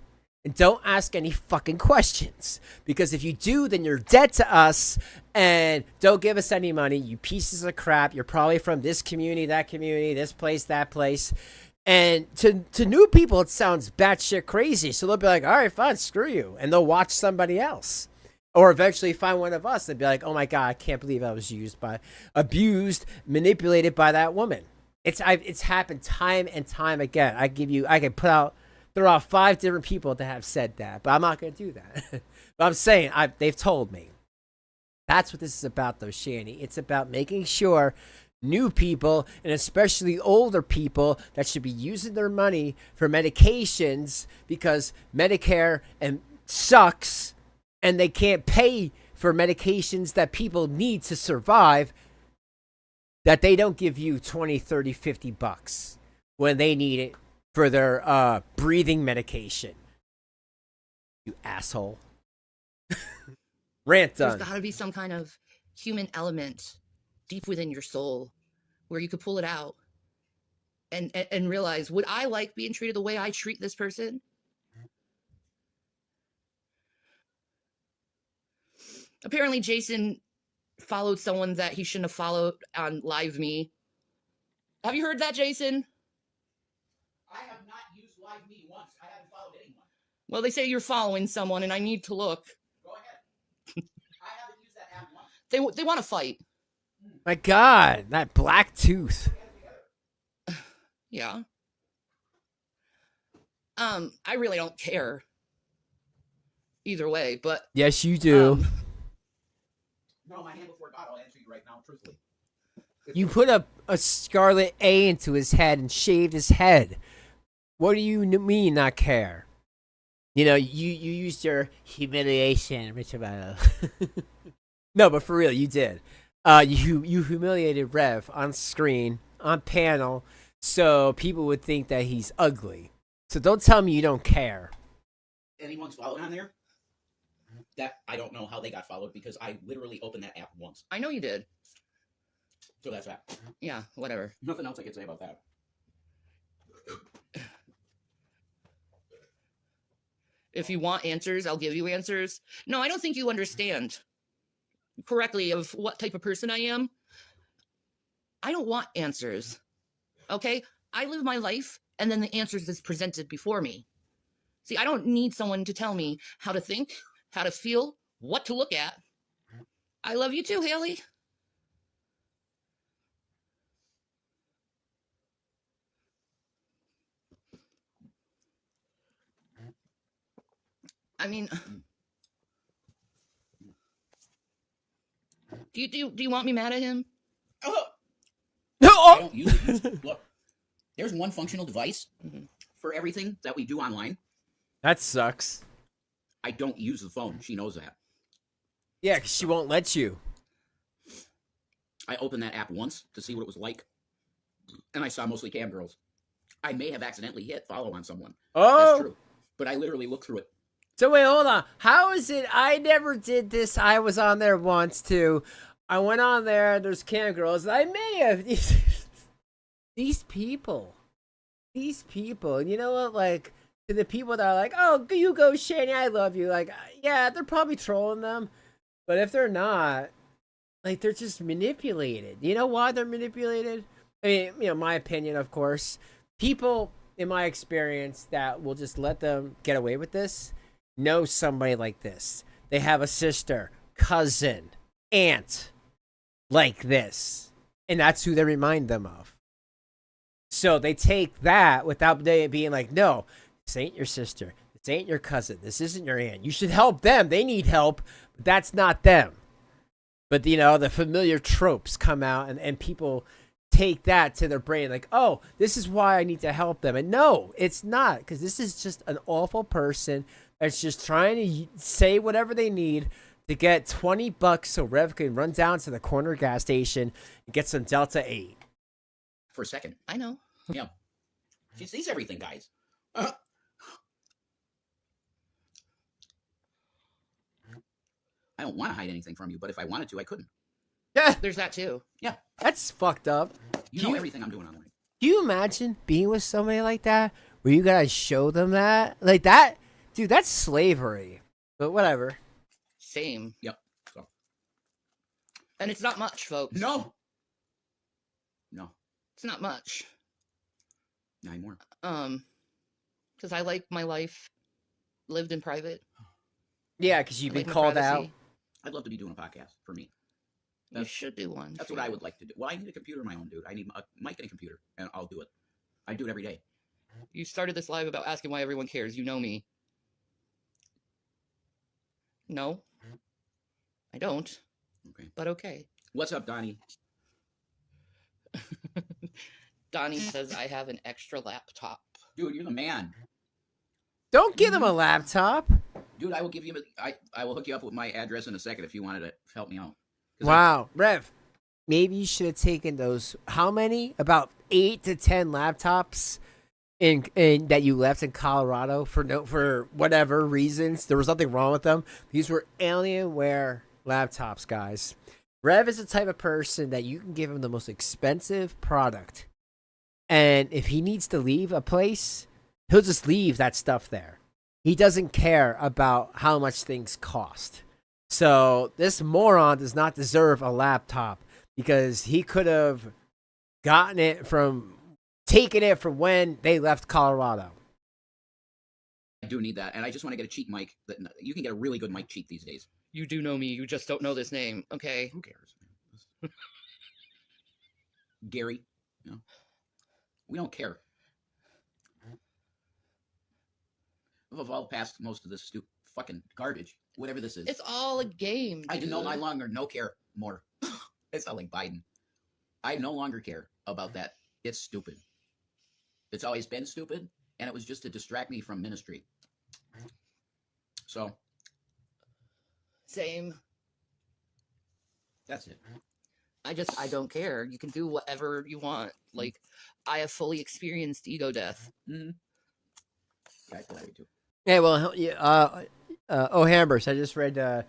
and don't ask any fucking questions. Because if you do, then you're dead to us. And don't give us any money, you pieces of crap. You're probably from this community, that community, this place, that place. And to new people, it sounds batshit crazy. So they'll be like, all right, fine, screw you. And they'll watch somebody else. Or eventually find one of us and be like, oh my God, I can't believe I was abused, manipulated by that woman. It's happened time and time again. I can throw out 5 different people that have said that, but I'm not going to do that. But I'm saying they've told me. That's what this is about, though, Shanny. It's about making sure new people, and especially older people, that should be using their money for medications because Medicare sucks, and they can't pay for medications that people need to survive, that they don't give you 20, 30, 50 bucks when they need it for their breathing medication. You asshole. Rant done. There's got to be some kind of human element deep within your soul where you could pull it out and realize, would I like being treated the way I treat this person? Apparently Jason followed someone that he shouldn't have followed on Live Me. Have you heard that, Jason? I have not used Live Me once. I haven't followed anyone. Well, they say you're following someone, and I need to look. Go ahead. I haven't used that app once. They want to fight. My God, that black tooth. Yeah. I really don't care either way, but yes, you do. No, my hand before God, I'll answer you right now, truthfully. You put a scarlet A into his head and shaved his head. What do you mean not care? You know, you used your humiliation, Richard. No, but for real, you did. You humiliated Rev on screen, on panel, so people would think that he's ugly. So don't tell me you don't care. Anyone's followed on there? That I don't know how they got followed because I literally opened that app once. I know you did. So that's that. Yeah, whatever. Nothing else I can say about that. If you want answers, I'll give you answers. No, I don't think you understand correctly of what type of person I am. I don't want answers. Okay? I live my life, and then the answers is presented before me. See, I don't need someone to tell me how to think, how to feel, what to look at. I love you too, Haley. I mean, do you want me mad at him? I don't use it. Look, there's one functional device for everything that we do online. That sucks. I don't use the phone. She knows that. Yeah, because she won't let you. I opened that app once to see what it was like, and I saw mostly cam girls. I may have accidentally hit follow on someone. Oh! That's true. But I literally looked through it. So wait, hold on. How is it? I never did this. I was on there once too. I went on there. There's cam girls. I may have these people. You know what? Like to the people that are like, "Oh, you go, Shanny. I love you." Like, yeah, they're probably trolling them. But if they're not, like, they're just manipulated. You know why they're manipulated? I mean, you know, my opinion, of course. People, in my experience, that will just let them get away with this know somebody like this. They have a sister, cousin, aunt like this. And that's who they remind them of. So they take that without they being like, no, this ain't your sister. This ain't your cousin. This isn't your aunt. You should help them. They need help, but that's not them. But, the familiar tropes come out and people take that to their brain like, oh, this is why I need to help them. And no, it's not, because this is just an awful person that's just trying to say whatever they need to get $20 so Rev can run down to the corner gas station and get some Delta 8. For a second. I know. Yeah. She sees everything, guys. I don't want to hide anything from you, but if I wanted to, I couldn't. Yeah, There's that too. Yeah. that's fucked up. You know everything I'm doing online. Do you imagine being with somebody like that where you gotta show them that? Like that? Dude, that's slavery. But whatever. Same. Yep. So. And it's not much, folks. No. It's not much. Not anymore. Because I like my life lived in private. Yeah, because you've I been like my called out. privacy. I'd love to be doing a podcast for me. You should do one. That's what I would like to do. Well, I need a computer of my own, dude. I need a mic and a computer, and I'll do it. I do it every day. You started this live about asking why everyone cares. You know me. No. I don't. Okay. But okay. What's up, Donnie? Donnie says I have an extra laptop. Dude, you're the man. Don't give them a laptop. Dude, I will give you. I will hook you up with my address in a second if you wanted to help me out. Wow, Rev. Maybe you should have taken those. How many? About 8 to 10 laptops in that you left in Colorado for whatever reasons. There was nothing wrong with them. These were Alienware laptops, guys. Rev is the type of person that you can give him the most expensive product, and if he needs to leave a place, he'll just leave that stuff there. He doesn't care about how much things cost. So this moron does not deserve a laptop because he could have taken it from when they left Colorado. I do need that, and I just want to get a cheap mic. You can get a really good mic cheap these days. You do know me. You just don't know this name. Okay. Who cares? Gary. We don't care. We've evolved past most of this stupid fucking garbage. Whatever this is. It's all a game. Dude. I do no longer care more. It's not like Biden. I no longer care about that. It's stupid. It's always been stupid, and it was just to distract me from ministry. So. Same. That's it. I don't care. You can do whatever you want. Like, I have fully experienced ego death. Mm-hmm. Yeah, I feel that way too. Yeah, well, Hambers, I just read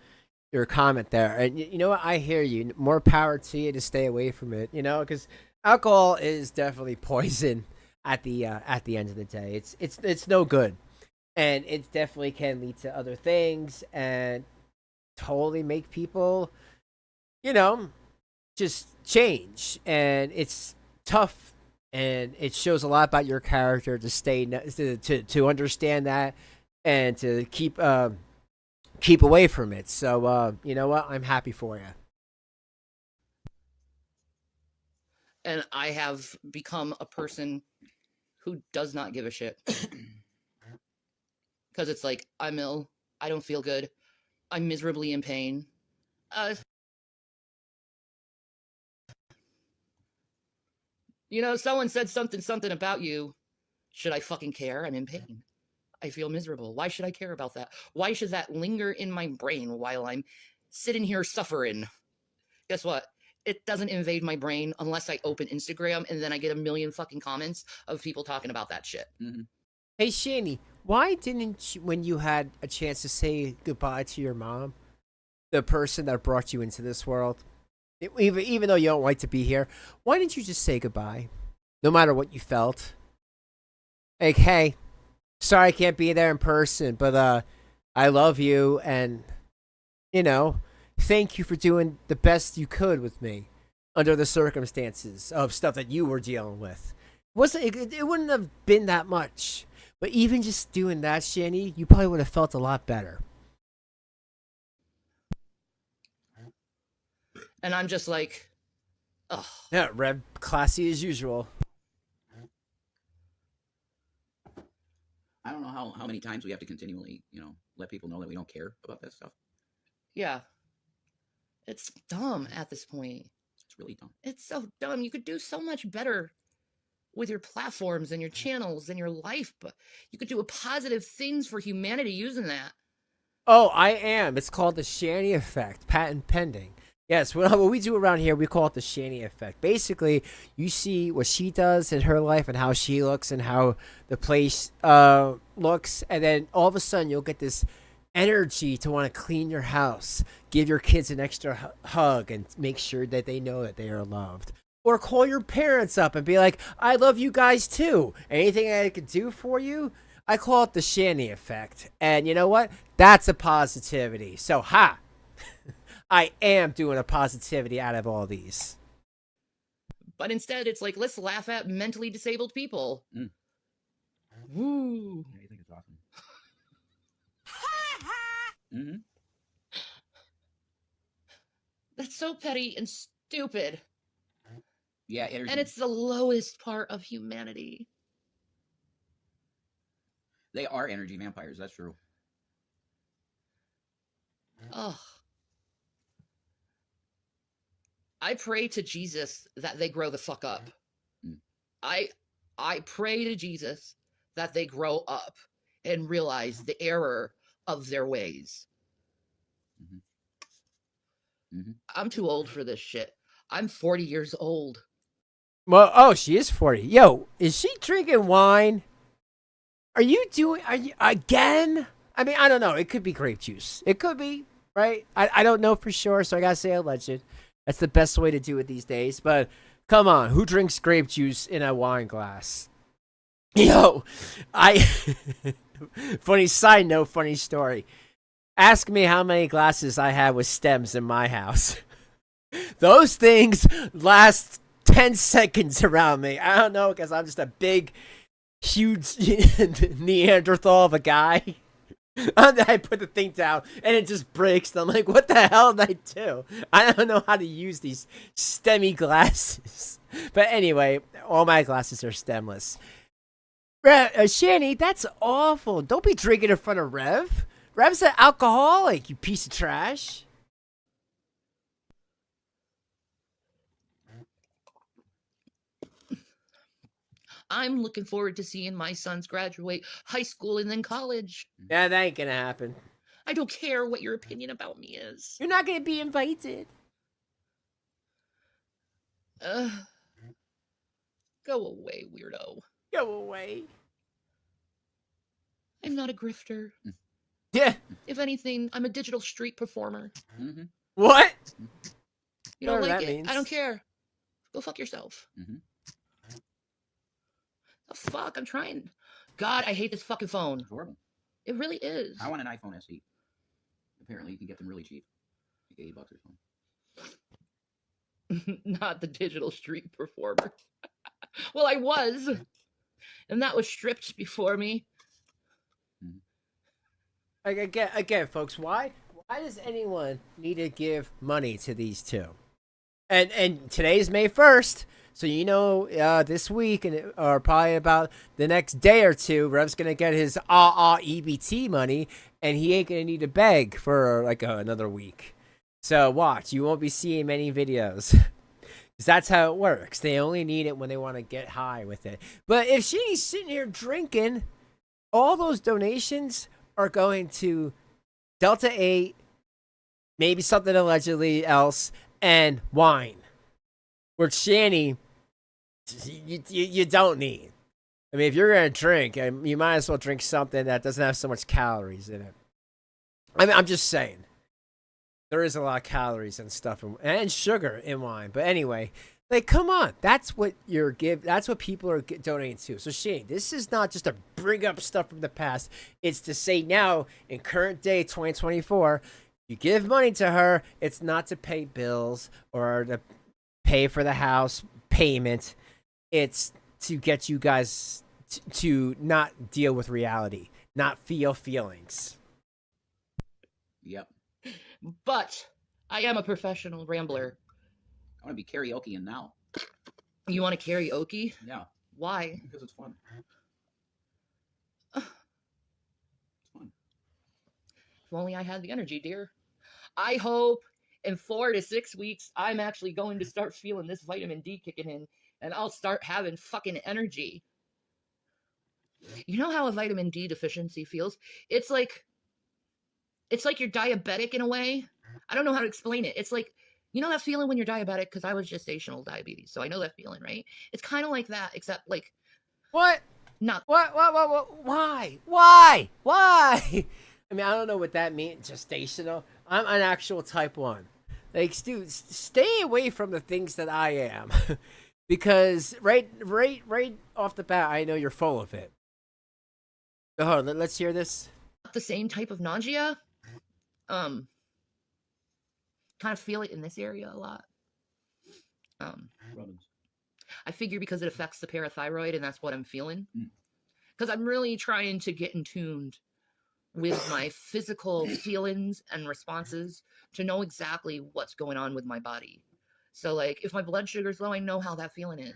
your comment there, and you know what? I hear you. More power to you to stay away from it. Because alcohol is definitely poison at the end of the day. It's no good, and it definitely can lead to other things and totally make people, just change, and it's tough, and it shows a lot about your character to stay to understand that and to keep away from it. So you know what? I'm happy for you. And I have become a person who does not give a shit. Because it's like, I'm ill. I don't feel good. I'm miserably in pain. Someone said something about you. Should I fucking care? I'm in pain. I feel miserable. Why should I care about that? Why should that linger in my brain while I'm sitting here suffering? Guess what? It doesn't invade my brain unless I open Instagram and then I get a million fucking comments of people talking about that shit. Mm-hmm. Hey, Shanny, why didn't you, when you had a chance to say goodbye to your mom, the person that brought you into this world, even though you don't like to be here, why didn't you just say goodbye, no matter what you felt? Like, hey, sorry I can't be there in person, but I love you, and thank you for doing the best you could with me under the circumstances of stuff that you were dealing with. It wouldn't have been that much, but even just doing that, Shanny, you probably would have felt a lot better. And I'm just like, ugh. Yeah, Rev, classy as usual. I don't know how many times we have to continually, let people know that we don't care about that stuff. Yeah. It's dumb at this point. It's really dumb. It's so dumb. You could do so much better with your platforms and your channels and your life, but you could do positive things for humanity using that. Oh, I am. It's called the Shanny effect, patent pending. Yes, what we do around here, we call it the Shanny effect. Basically, you see what she does in her life and how she looks and how the place looks, and then all of a sudden you'll get this energy to want to clean your house, give your kids an extra hug, and make sure that they know that they are loved. Or call your parents up and be like, I love you guys too. Anything I could do for you? I call it the Shanny effect. And you know what? That's a positivity. So, ha! I am doing a positivity out of all these. But instead, it's like, let's laugh at mentally disabled people. Mm. Woo! Yeah, you think it's awesome. Mm-hmm. That's so petty and stupid. Yeah, energy. And it's the lowest part of humanity. They are energy vampires. That's true. Ugh. I pray to Jesus that they grow the fuck up. Mm. I pray to Jesus that they grow up and realize the error of their ways. Mm-hmm. Mm-hmm. I'm too old for this shit. I'm 40 years old. Well, oh, she is 40. Yo, is she drinking wine? Are you again? I mean, I don't know. It could be grape juice. It could be, right? I don't know for sure, so I gotta say alleged. That's the best way to do it these days. But come on, who drinks grape juice in a wine glass? Yo, funny side note, funny story. Ask me how many glasses I have with stems in my house. Those things last 10 seconds around me. I don't know, because I'm just a big, huge Neanderthal of a guy. I put the thing down and it just breaks. And I'm like, what the hell did I do? I don't know how to use these stemmy glasses. But anyway, all my glasses are stemless. Shanny, that's awful. Don't be drinking in front of Rev. Rev's an alcoholic, you piece of trash. I'm looking forward to seeing my sons graduate high school and then college. Yeah, that ain't gonna happen. I don't care what your opinion about me is. You're not gonna be invited. Go away, weirdo. Go away. I'm not a grifter. Yeah. If anything, I'm a digital street performer. Mm-hmm. What? You don't Whatever like that it? means. I don't care. Go fuck yourself. Mm-hmm. The fuck? I'm trying. God, I hate this fucking phone. It's horrible. It really is. I want an iPhone SE. Apparently, you can get them really cheap, like $80 or something. Not the digital street performer. Well, I was, and that was stripped before me. Again, folks, why does anyone need to give money to these two? And today's May 1st, so this week or probably about the next day or two, Rev's gonna get his EBT money, and he ain't gonna need to beg for like another week. So watch, you won't be seeing many videos. Because that's how it works. They only need it when they want to get high with it. But if she's sitting here drinking, all those donations are going to Delta 8, maybe something allegedly else, and wine. Where Shanny, you don't need. I mean, if you're going to drink, you might as well drink something that doesn't have so much calories in it. I mean, I'm just saying. There is a lot of calories and stuff and sugar in wine. But anyway, like, come on. That's what that's what people are donating to. So Shane, this is not just to bring up stuff from the past. It's to say now, in current day 2024, you give money to her, it's not to pay bills or to pay for the house payment. It's to get you guys to not deal with reality, not feel feelings. Yep. But I am a professional rambler. I want to be karaoke and now. You want to karaoke? Yeah. Why? Because it's fun. only I had the energy, dear. I hope in 4 to 6 weeks, I'm actually going to start feeling this vitamin D kicking in, and I'll start having fucking energy. You know how a vitamin D deficiency feels? It's like you're diabetic in a way. I don't know how to explain it. It's like, you know that feeling when you're diabetic? Because I was gestational diabetes, so I know that feeling, right? It's kind of like that, except like... What? Not... What? Why? Why? I mean, I don't know what that means, gestational. I'm an actual type 1. Like, dude, stay away from the things that I am. Because right off the bat, I know you're full of it. Hold on, let's hear this. The same type of nausea. Kind of feel it in this area a lot. I figure because it affects the parathyroid, and that's what I'm feeling. Because I'm really trying to get in tuned with my physical feelings and responses to know exactly what's going on with my body. So, like, if my blood sugar's low, I know how that feeling is,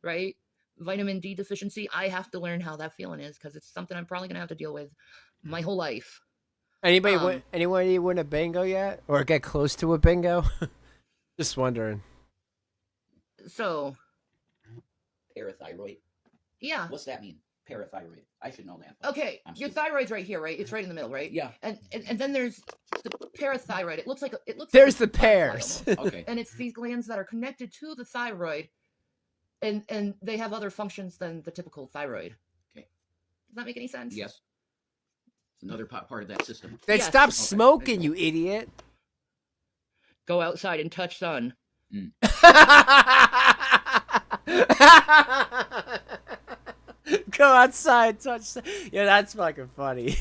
right? Vitamin D deficiency, I have to learn how that feeling is, because it's something I'm probably going to have to deal with my whole life. Anybody win a bingo yet? Or get close to a bingo? Just wondering. So... Parathyroid. Yeah. What's that mean? Parathyroid. I should know that. Okay, your thyroid's right here, right? It's right in the middle, right? Yeah. And then there's the parathyroid. It looks like there's like the pears. Okay. And it's these glands that are connected to the thyroid, and they have other functions than the typical thyroid. Okay. Does that make any sense? Yes. It's another part of that system. Then Yes. stop smoking, you idiot. Go outside and touch sun. Go outside, touch sun. Yeah, that's fucking funny.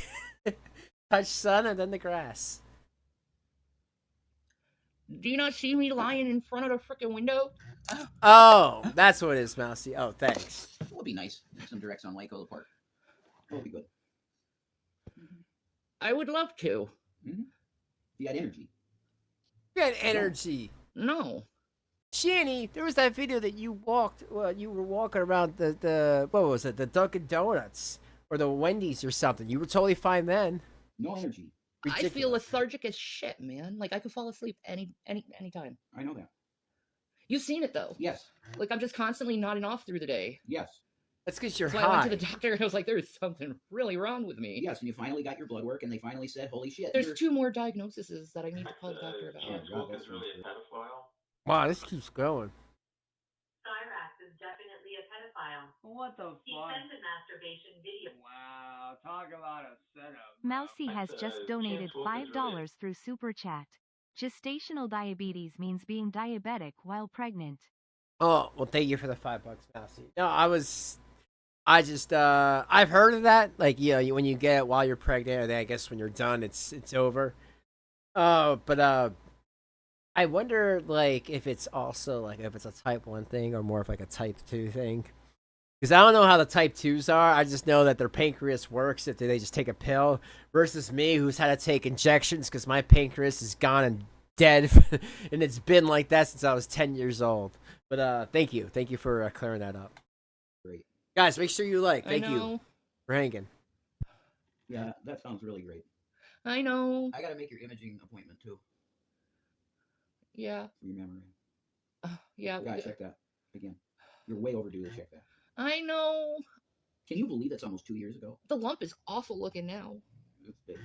Touch sun and then the grass. Do you not see me lying in front of the freaking window? Oh, that's what it is, Mousy. Oh, thanks. It would be nice. Some direct sunlight go to the park. It would be good. I would love to. Mm-hmm. You had energy. You had energy. No. Shanny, there was that video that you walked. Well, you were walking around the what was it? The Dunkin' Donuts or the Wendy's or something. You were totally fine then. No energy. Ridiculous. I feel lethargic as shit, man. Like I could fall asleep any time. I know that. You've seen it though. Yes. Like I'm just constantly nodding off through the day. Yes. That's because you're so high. I went to the doctor and I was like, "There's something really wrong with me." Yes, and you finally got your blood work, and they finally said, "Holy shit!" There's 2 more diagnoses that I need to call the doctor about. Oh, God, that's really a pedophile. Wow, this keeps going. Cyrax is definitely a pedophile. What the fuck? He sent a masturbation video. Wow, talk about a setup. Mousy has just donated $5 through Super Chat. Gestational diabetes means being diabetic while pregnant. Oh, well, thank you for the $5, Mousy. No, I've heard of that. Like, when you get it while you're pregnant, or then I guess when you're done, it's over. But I wonder, like, if it's also, like, if it's a type 1 thing or more of, like, a type 2 thing. Because I don't know how the type 2s are. I just know that their pancreas works if they just take a pill. Versus me, who's had to take injections because my pancreas is gone and dead. And it's been like that since I was 10 years old. But thank you. Thank you for clearing that up. Great. Guys, make sure you like. Thank you for hanging. Yeah, that sounds really great. I know. I got to make your imaging appointment, too. Yeah. For your memory. Yeah. You got to check that again. You're way overdue to check that. I know. Can you believe that's almost 2 years ago? The lump is awful looking now. It's big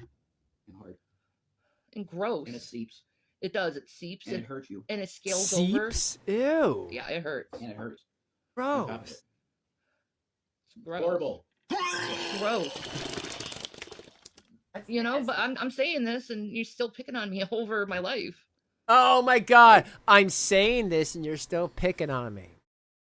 and hard. And gross. And it seeps. It does. It seeps. And it hurts you. And it scales seeps? over. Ew. Yeah, it hurts. And it hurts. Gross. It's gross. Horrible. Gross. You know, but I'm saying this and you're still picking on me over my life. Oh my god. I'm saying this and you're still picking on me.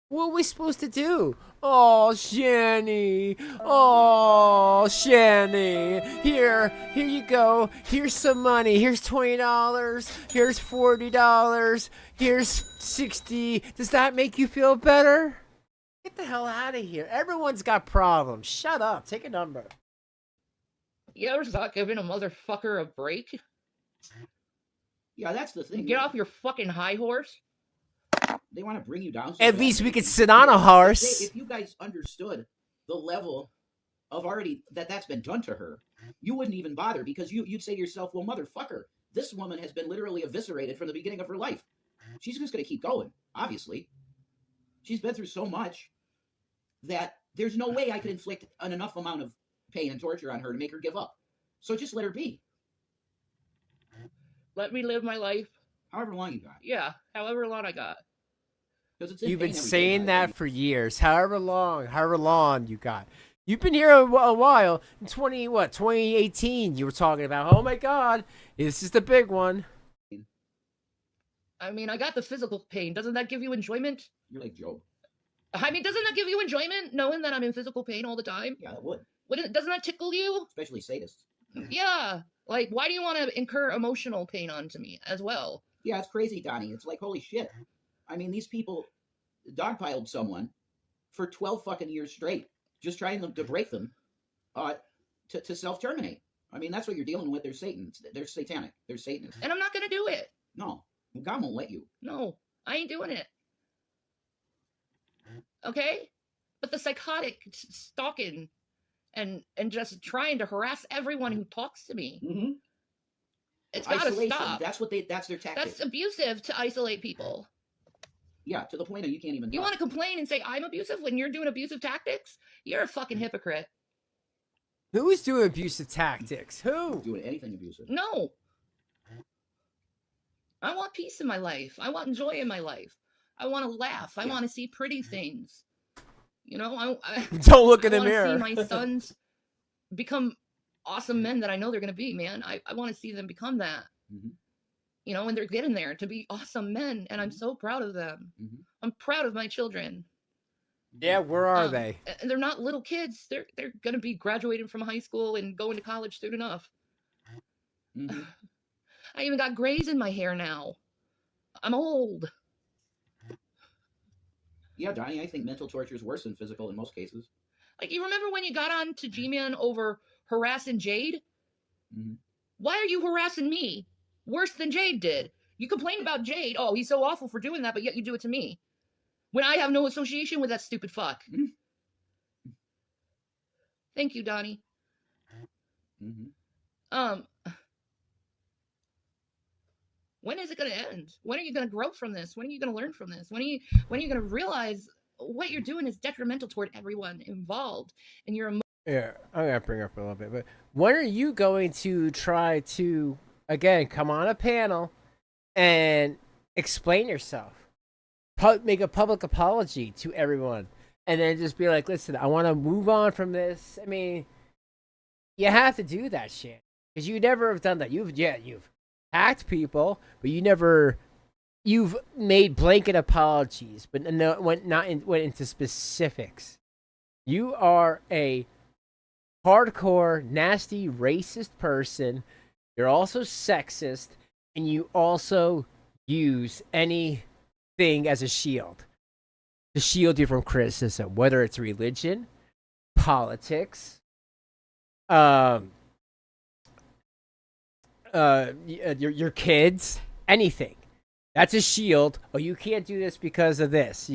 What are we supposed to do? Oh, Shanny. Oh, Shanny. Here you go. Here's some money. Here's $20. Here's $40. Here's $60. Does that make you feel better? Get the hell out of here. Everyone's got problems. Shut up. Take a number. You ever thought giving a motherfucker a break? Yeah, that's the thing. Get off your fucking high horse. They want to bring you down. At least we could sit on a horse. If you guys understood the level of already that's been done to her, you wouldn't even bother because you'd say to yourself, well, motherfucker, this woman has been literally eviscerated from the beginning of her life. She's just going to keep going, obviously. She's been through so much that there's no way I could inflict an enough amount of pain and torture on her to make her give up. So just let her be. Let me live my life. However long you got. Yeah, however long I got. You've been saying that for years. However long you got. You've been here a while. In 2018, you were talking about, oh my God, this is the big one. I mean, I got the physical pain. Doesn't that give you enjoyment? You're like Job. I mean, doesn't that give you enjoyment, knowing that I'm in physical pain all the time? Yeah, it would. Doesn't that tickle you? Especially sadists. Yeah. Like, why do you want to incur emotional pain onto me as well? Yeah, it's crazy, Donnie. It's like, holy shit. I mean, these people dogpiled someone for 12 fucking years straight, just trying to break them to self-terminate. I mean, that's what you're dealing with. They're Satans. They're satanic. They're Satanists. And I'm not going to do it. No. God won't let you. No, I ain't doing it. Okay? But the psychotic stalking and just trying to harass everyone who talks to me. Mm-hmm. It's got to stop. That's their tactic. That's abusive to isolate people. Yeah, to the point of you can't even talk. You want to complain and say I'm abusive when you're doing abusive tactics? You're a fucking hypocrite. Who's doing abusive tactics? Who? Doing anything abusive. No. I want peace in my life. I want joy in my life. I want to laugh. I want to see pretty things. You know, I don't look in the mirror. I want to see my sons become awesome men that I know they're going to be, man. I want to see them become that. Mm-hmm. You know, when they're getting there to be awesome men, and I'm so proud of them. Mm-hmm. I'm proud of my children. Yeah, where are they? And they're not little kids. They're going to be graduating from high school and going to college soon enough. Mm-hmm. I even got grays in my hair now. I'm old. Yeah, Donnie, I think mental torture is worse than physical in most cases. Like, you remember when you got on to G-Man over harassing Jade? Mm-hmm. Why are you harassing me? Worse than Jade did. You complain about Jade. Oh, he's so awful for doing that, but yet you do it to me. When I have no association with that stupid fuck. Mm-hmm. Thank you, Donnie. Mm-hmm. When is it going to end? When are you going to grow from this? When are you going to learn from this? When are you going to realize what you're doing is detrimental toward everyone involved? And you're yeah, I'm going to bring up a little bit, but when are you going to try to, again, come on a panel and explain yourself? Make a public apology to everyone, and then just be like, listen, I want to move on from this. I mean, you have to do that shit because you never have done that. You've hacked people, but you've made blanket apologies, but went into specifics. You are a hardcore, nasty, racist person. You're also sexist, and you also use anything as a shield to shield you from criticism, whether it's religion, politics, your kids, anything. That's a shield. Oh, you can't do this because of this.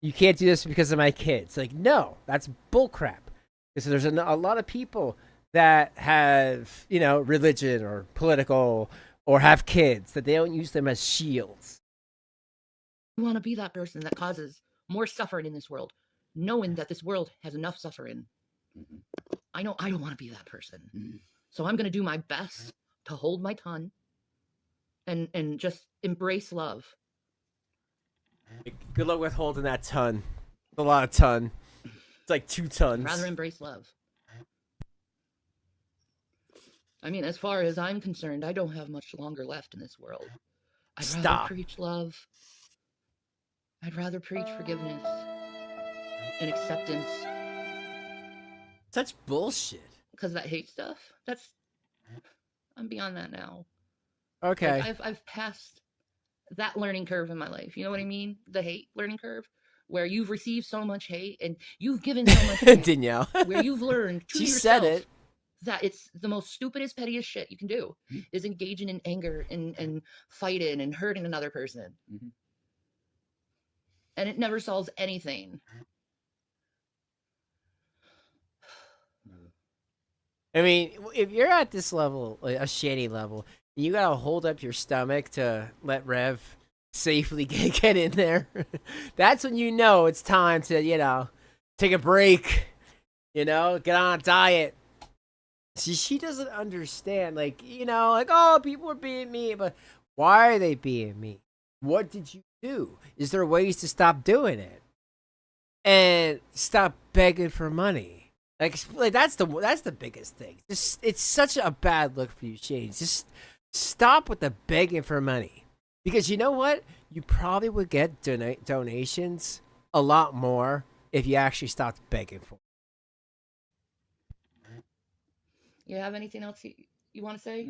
You can't do this because of my kids. Like, no, that's bullcrap. Because there's a lot of people that have, religion or political or have kids that they don't use them as shields. You want to be that person that causes more suffering in this world, knowing that this world has enough suffering. Mm-hmm. I know I don't want to be that person. Mm-hmm. So I'm going to do my best to hold my tongue and just embrace love. Good luck with holding that ton. It's a lot of ton. It's like 2 tons. I'd rather embrace love. I mean, as far as I'm concerned, I don't have much longer left in this world. I'd rather preach love. I'd rather preach forgiveness and acceptance. Such bullshit. Because that hate stuff, I'm beyond that now. Okay. Like I've passed that learning curve in my life. You know what I mean? The hate learning curve, where you've received so much hate and you've given so much hate. Danielle. Where you've learned to yourself said it. That it's the most stupidest, pettiest shit you can do is engaging in anger and fighting and hurting another person. Mm-hmm. And it never solves anything. I mean, if you're at this level, like a Shanny level, you gotta hold up your stomach to let Rev safely get in there. That's when you know it's time to, take a break. Get on a diet. See, she doesn't understand, like, oh, people are being mean, but why are they being mean? What did you do? Is there ways to stop doing it? And stop begging for money. Like that's the biggest thing. It's such a bad look for you, Shane. Just stop with the begging for money. Because you know what? You probably would get donations a lot more if you actually stopped begging for it. You have anything else you want to say?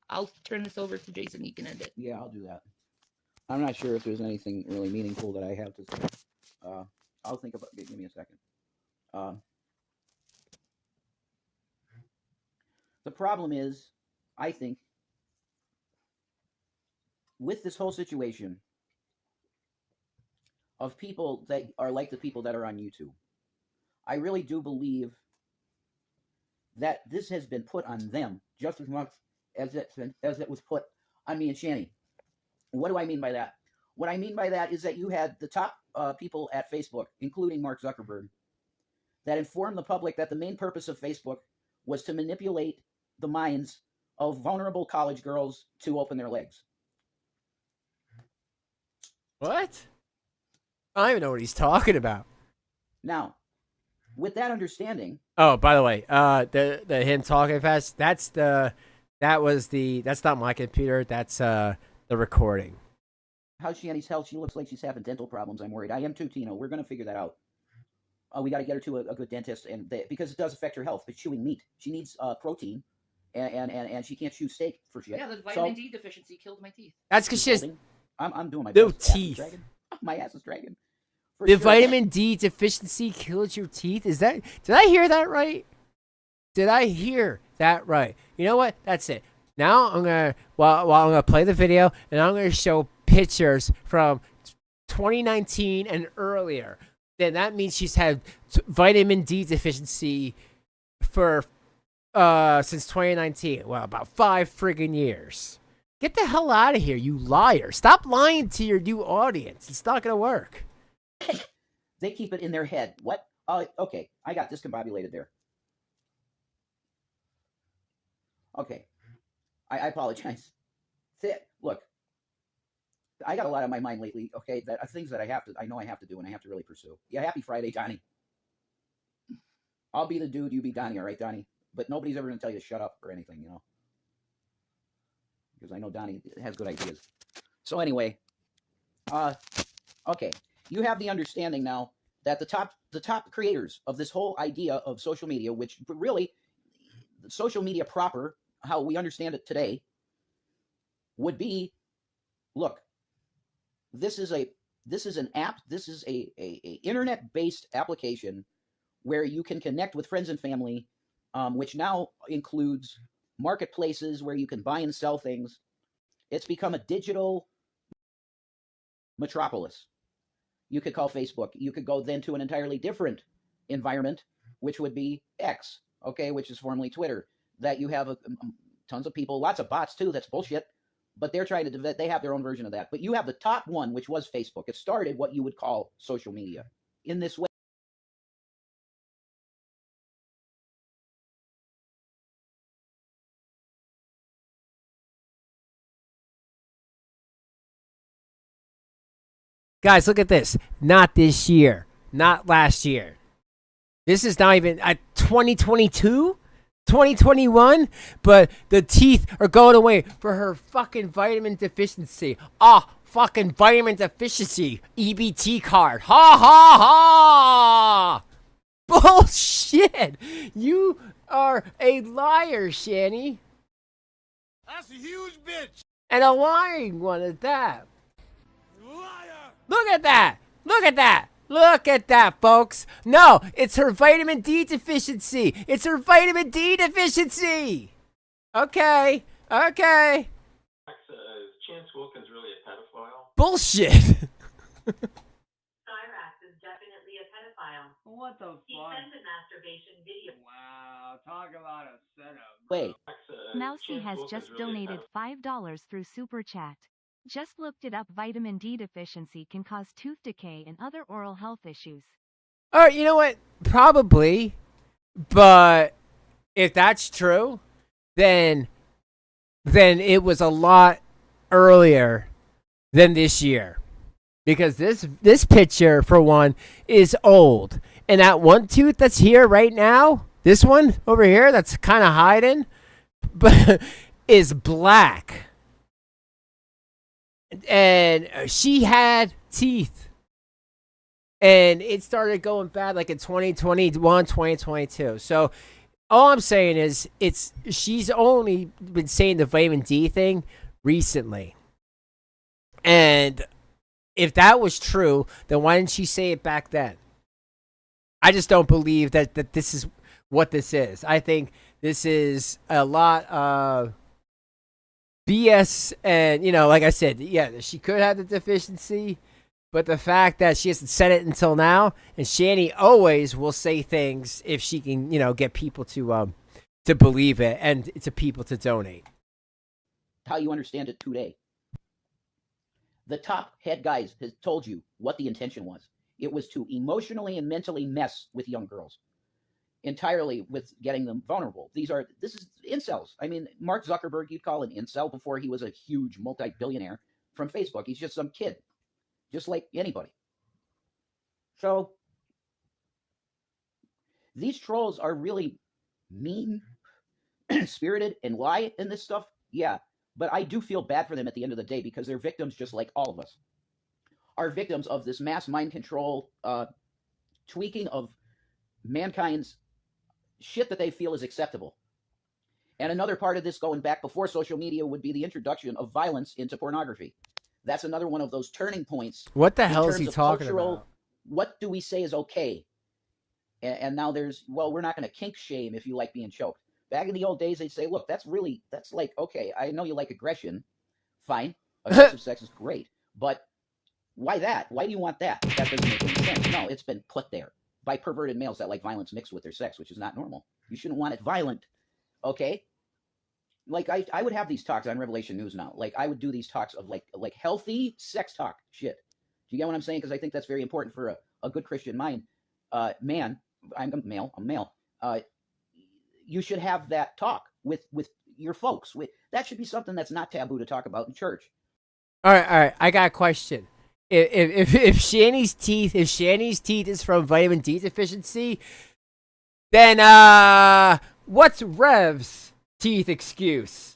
I'll turn this over to Jason. He can end it. Yeah, I'll do that. I'm not sure if there's anything really meaningful that I have to say. I'll think about it. Give me a second. The problem is, I think, with this whole situation of people that are like the people that are on YouTube, I really do believe that this has been put on them just as much as it was put on me and Shanny. What do I mean by that? What I mean by that is that you had the top people at Facebook, including Mark Zuckerberg, that informed the public that the main purpose of Facebook was to manipulate the minds of vulnerable college girls to open their legs. What? I don't even know what he's talking about. Now, with that understanding. Oh, by the way, the him talking fast. That's not my computer. That's the recording. How's Shanny's health? She looks like she's having dental problems. I'm worried. I am too, Tino. We're going to figure that out. We got to get her to a good dentist, because it does affect her health. But chewing meat, she needs protein, and she can't chew steak for shit. Yeah, the vitamin D deficiency killed my teeth. That's because she has. I'm doing my no best. teeth. My ass is dragging. The vitamin D deficiency kills your teeth. Did I hear that right? Did I hear that right? You know what? That's it. Now I'm gonna I'm gonna play the video, and I'm gonna show pictures from 2019 and earlier. Then that means she's had vitamin D deficiency for since 2019. Well, about 5 friggin' years. Get the hell out of here, you liar! Stop lying to your new audience. It's not gonna work. They keep it in their head. What? Okay, I got discombobulated there. Okay, I apologize. Look, I got a lot on my mind lately. Okay, that are things that I know I have to do, and I have to really pursue. Yeah, happy Friday, Donnie. I'll be the dude, you be Donnie, all right, Donnie? But nobody's ever gonna tell you to shut up or anything, because I know Donnie has good ideas. So anyway, okay. You have the understanding now that the top creators of this whole idea of social media, which really social media proper, how we understand it today, would be, look, this is an app, this is a internet-based application where you can connect with friends and family, which now includes marketplaces where you can buy and sell things. It's become a digital metropolis. You could call Facebook. You could go then to an entirely different environment, which would be X, okay, which is formerly Twitter. That you have tons of people, lots of bots too. That's bullshit. But they're trying to they have their own version of that. But you have the top one, which was Facebook. It started what you would call social media in this way. Guys, look at this. Not this year. Not last year. This is not even 2022, 2021, but the teeth are going away for her fucking vitamin deficiency. Fucking vitamin deficiency. EBT card. Ha ha ha! Bullshit! You are a liar, Shanny. That's a huge bitch. And a lying one at that. Look at that! Look at that! Look at that, folks! No, it's her vitamin D deficiency! It's her vitamin D deficiency! Okay, okay. Is Chance Wilkins really a pedophile? Bullshit! CRIES is definitely a pedophile. What the He fuck? sent a masturbation video. Wow, talk about a setup. Wait. Mousy has just donated $5 through Super Chat. Just looked it up. Vitamin D deficiency can cause tooth decay and other oral health issues. All right, you know what? Probably. But if that's true, then it was a lot earlier than this year. Because this picture, for one, is old. And that one tooth that's here right now, this one over here that's kind of hiding, but is black. And she had teeth. And it started going bad like in 2021, 2022. So all I'm saying is she's only been saying the vitamin D thing recently. And if that was true, then why didn't she say it back then? I just don't believe that this is what this is. I think this is a lot of BS. And, like I said, yeah, she could have the deficiency. But the fact that she hasn't said it until now, and Shanny always will say things if she can, get people to believe it and to people to donate. How you understand it today. The top head guys has told you what the intention was. It was to emotionally and mentally mess with young girls, entirely with getting them vulnerable. This is incels. I mean, Mark Zuckerberg, you'd call an incel before he was a huge multi-billionaire from Facebook. He's just some kid, just like anybody. So these trolls are really mean, spirited, and lie in this stuff. Yeah, but I do feel bad for them at the end of the day because they're victims just like all of us. Are victims of this mass mind control tweaking of mankind's shit that they feel is acceptable. And another part of this going back before social media would be the introduction of violence into pornography. That's another one of those turning points. What the hell is he talking about? What do we say is okay? And now we're not going to kink shame if you like being choked. Back in the old days, they'd say, look, that's like, okay, I know you like aggression. Fine. Aggressive sex is great. But why that? Why do you want that? That doesn't make any sense. No, it's been put there by perverted males that like violence mixed with their sex, which is not normal. You shouldn't want it violent. Okay? Like, I would have these talks on Revelation News now. Like, I would do these talks of, like healthy sex talk shit. Do you get what I'm saying? Because I think that's very important for a good Christian mind. Man, I'm male. You should have that talk with your folks. That should be something that's not taboo to talk about in church. All right. I got a question. If Shanny's teeth is from vitamin D deficiency, then what's Rev's teeth excuse?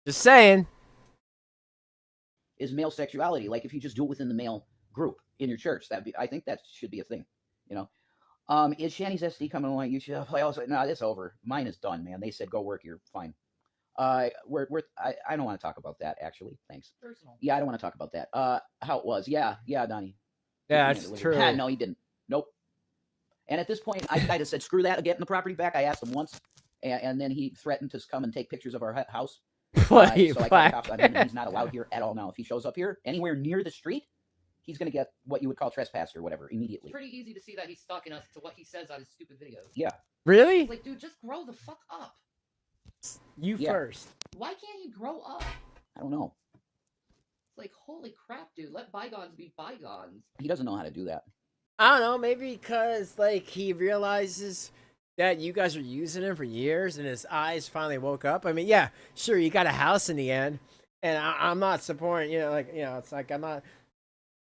Just saying. Is male sexuality, like if you just do it within the male group in your church, I think that should be a thing, Is Shanny's SD coming along? You should play also. No, it's over. Mine is done, man. They said go work. You're fine. I don't want to talk about that actually. Thanks. Personal. Yeah, I don't want to talk about that. How it was. Yeah, Donnie. Yeah, that's true. No, he didn't. Nope. And at this point, I just said screw that. Getting the property back. I asked him once, and then he threatened to come and take pictures of our house. So I called cops on him, and he's not allowed here at all now. If he shows up here anywhere near the street, he's going to get what you would call trespass or whatever immediately. It's pretty easy to see that he's stalking us to what he says on his stupid videos. Yeah. Really? Like, dude, just grow the fuck up. You first. Why can't he grow up? I don't know. It's like, holy crap, dude. Let bygones be bygones. He doesn't know how to do that. I don't know. Maybe because he realizes that you guys were using him for years, and his eyes finally woke up. I mean, yeah, sure, you got a house in the end, and I'm not supporting. It's like I'm not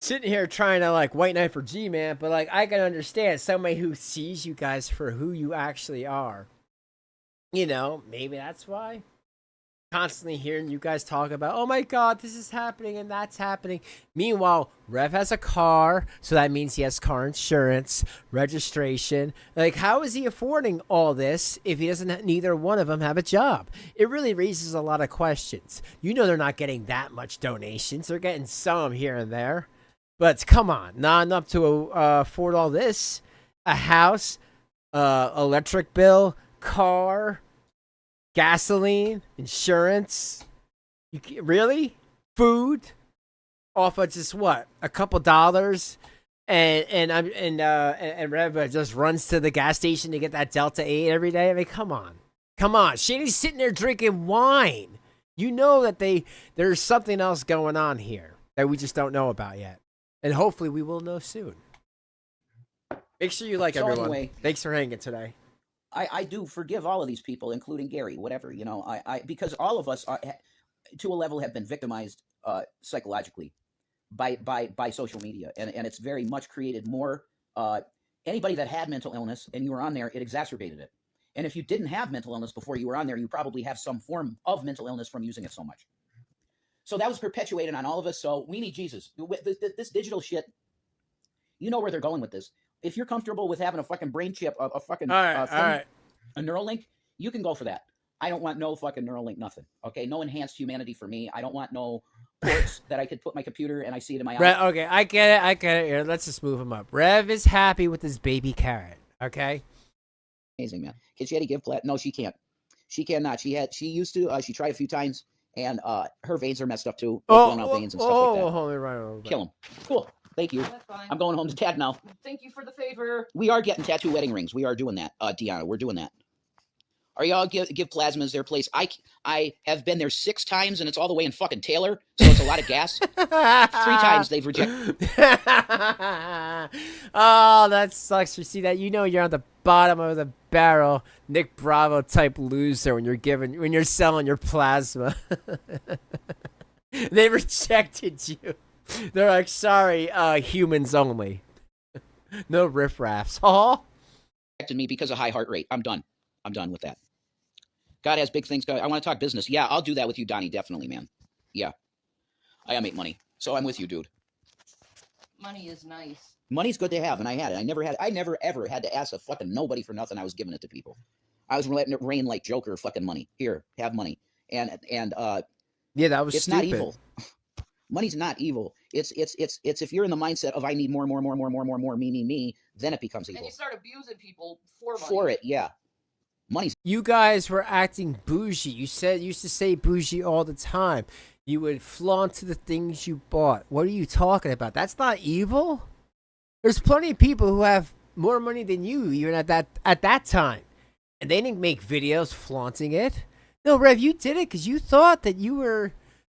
sitting here trying to white knight for G-Man, but I can understand somebody who sees you guys for who you actually are. Maybe that's why. Constantly hearing you guys talk about, oh my god, this is happening and that's happening. Meanwhile, Rev has a car, so that means he has car insurance, registration. How is he affording all this if he doesn't? Neither one of them have a job. It really raises a lot of questions. They're not getting that much donations. They're getting some here and there, but come on, not enough to afford all this. A house, electric bill, car, gasoline, insurance, really? Food? off of just what, a couple dollars, and Rev just runs to the gas station to get that Delta 8 every day. I mean, come on. Shanny's sitting there drinking wine. You know that there's something else going on here that we just don't know about yet, and hopefully we will know soon. Make sure you like everyone. Anyway, thanks for hanging today. I do forgive all of these people, including Gary, whatever, I because all of us are, to a level, have been victimized psychologically by social media, and it's very much created more. Anybody that had mental illness and you were on there, it exacerbated it. And if you didn't have mental illness before you were on there, you probably have some form of mental illness from using it so much. So that was perpetuated on all of us. So we need Jesus. This digital shit, you know where they're going with this. If you're comfortable with having a fucking brain chip, a fucking a Neuralink, you can go for that. I don't want no fucking Neuralink, nothing. Okay, no enhanced humanity for me. I don't want no ports that I could put my computer and I see it in my eye. Okay, I get it. Here, let's just move him up. Rev is happy with his baby carrot. Okay. Amazing, man. Can Shanny give plat? No, she can't. She cannot. She used to. She tried a few times, and her veins are messed up too. Blown out veins and stuff like that. Hold me right over. Kill him. Cool. Thank you. That's fine. I'm going home to Dad now. Thank you for the favor. We are getting tattoo wedding rings. We are doing that, Deanna. We're doing that. Are y'all give plasmas their place? I have been there 6 times, and it's all the way in fucking Taylor, so it's a lot of gas. 3 times they've rejected. Oh, that sucks. You see that? You know you're on the bottom of the barrel, Nick Bravo type loser when you're selling your plasma. They rejected you. They're like, sorry, humans only. No riffraffs. Oh. Rejected me because of high heart rate. I'm done with that. God has big things. I want to talk business. Yeah, I'll do that with you, Donnie. Definitely, man. Yeah. I gotta make money. So I'm with you, dude. Money is nice. Money's good to have, and I had it. I never ever had to ask a fucking nobody for nothing. I was giving it to people. I was letting it rain like Joker fucking money. Here, have money. And yeah, that was it's stupid. not evil. Money's not evil. It's if you're in the mindset of I need more, me, then it becomes evil. And you start abusing people for money. For it, yeah. Money's. You guys were acting bougie. You used to say bougie all the time. You would flaunt to the things you bought. What are you talking about? That's not evil. There's plenty of people who have more money than you even at that time, and they didn't make videos flaunting it. No, Rev, you did it because you thought that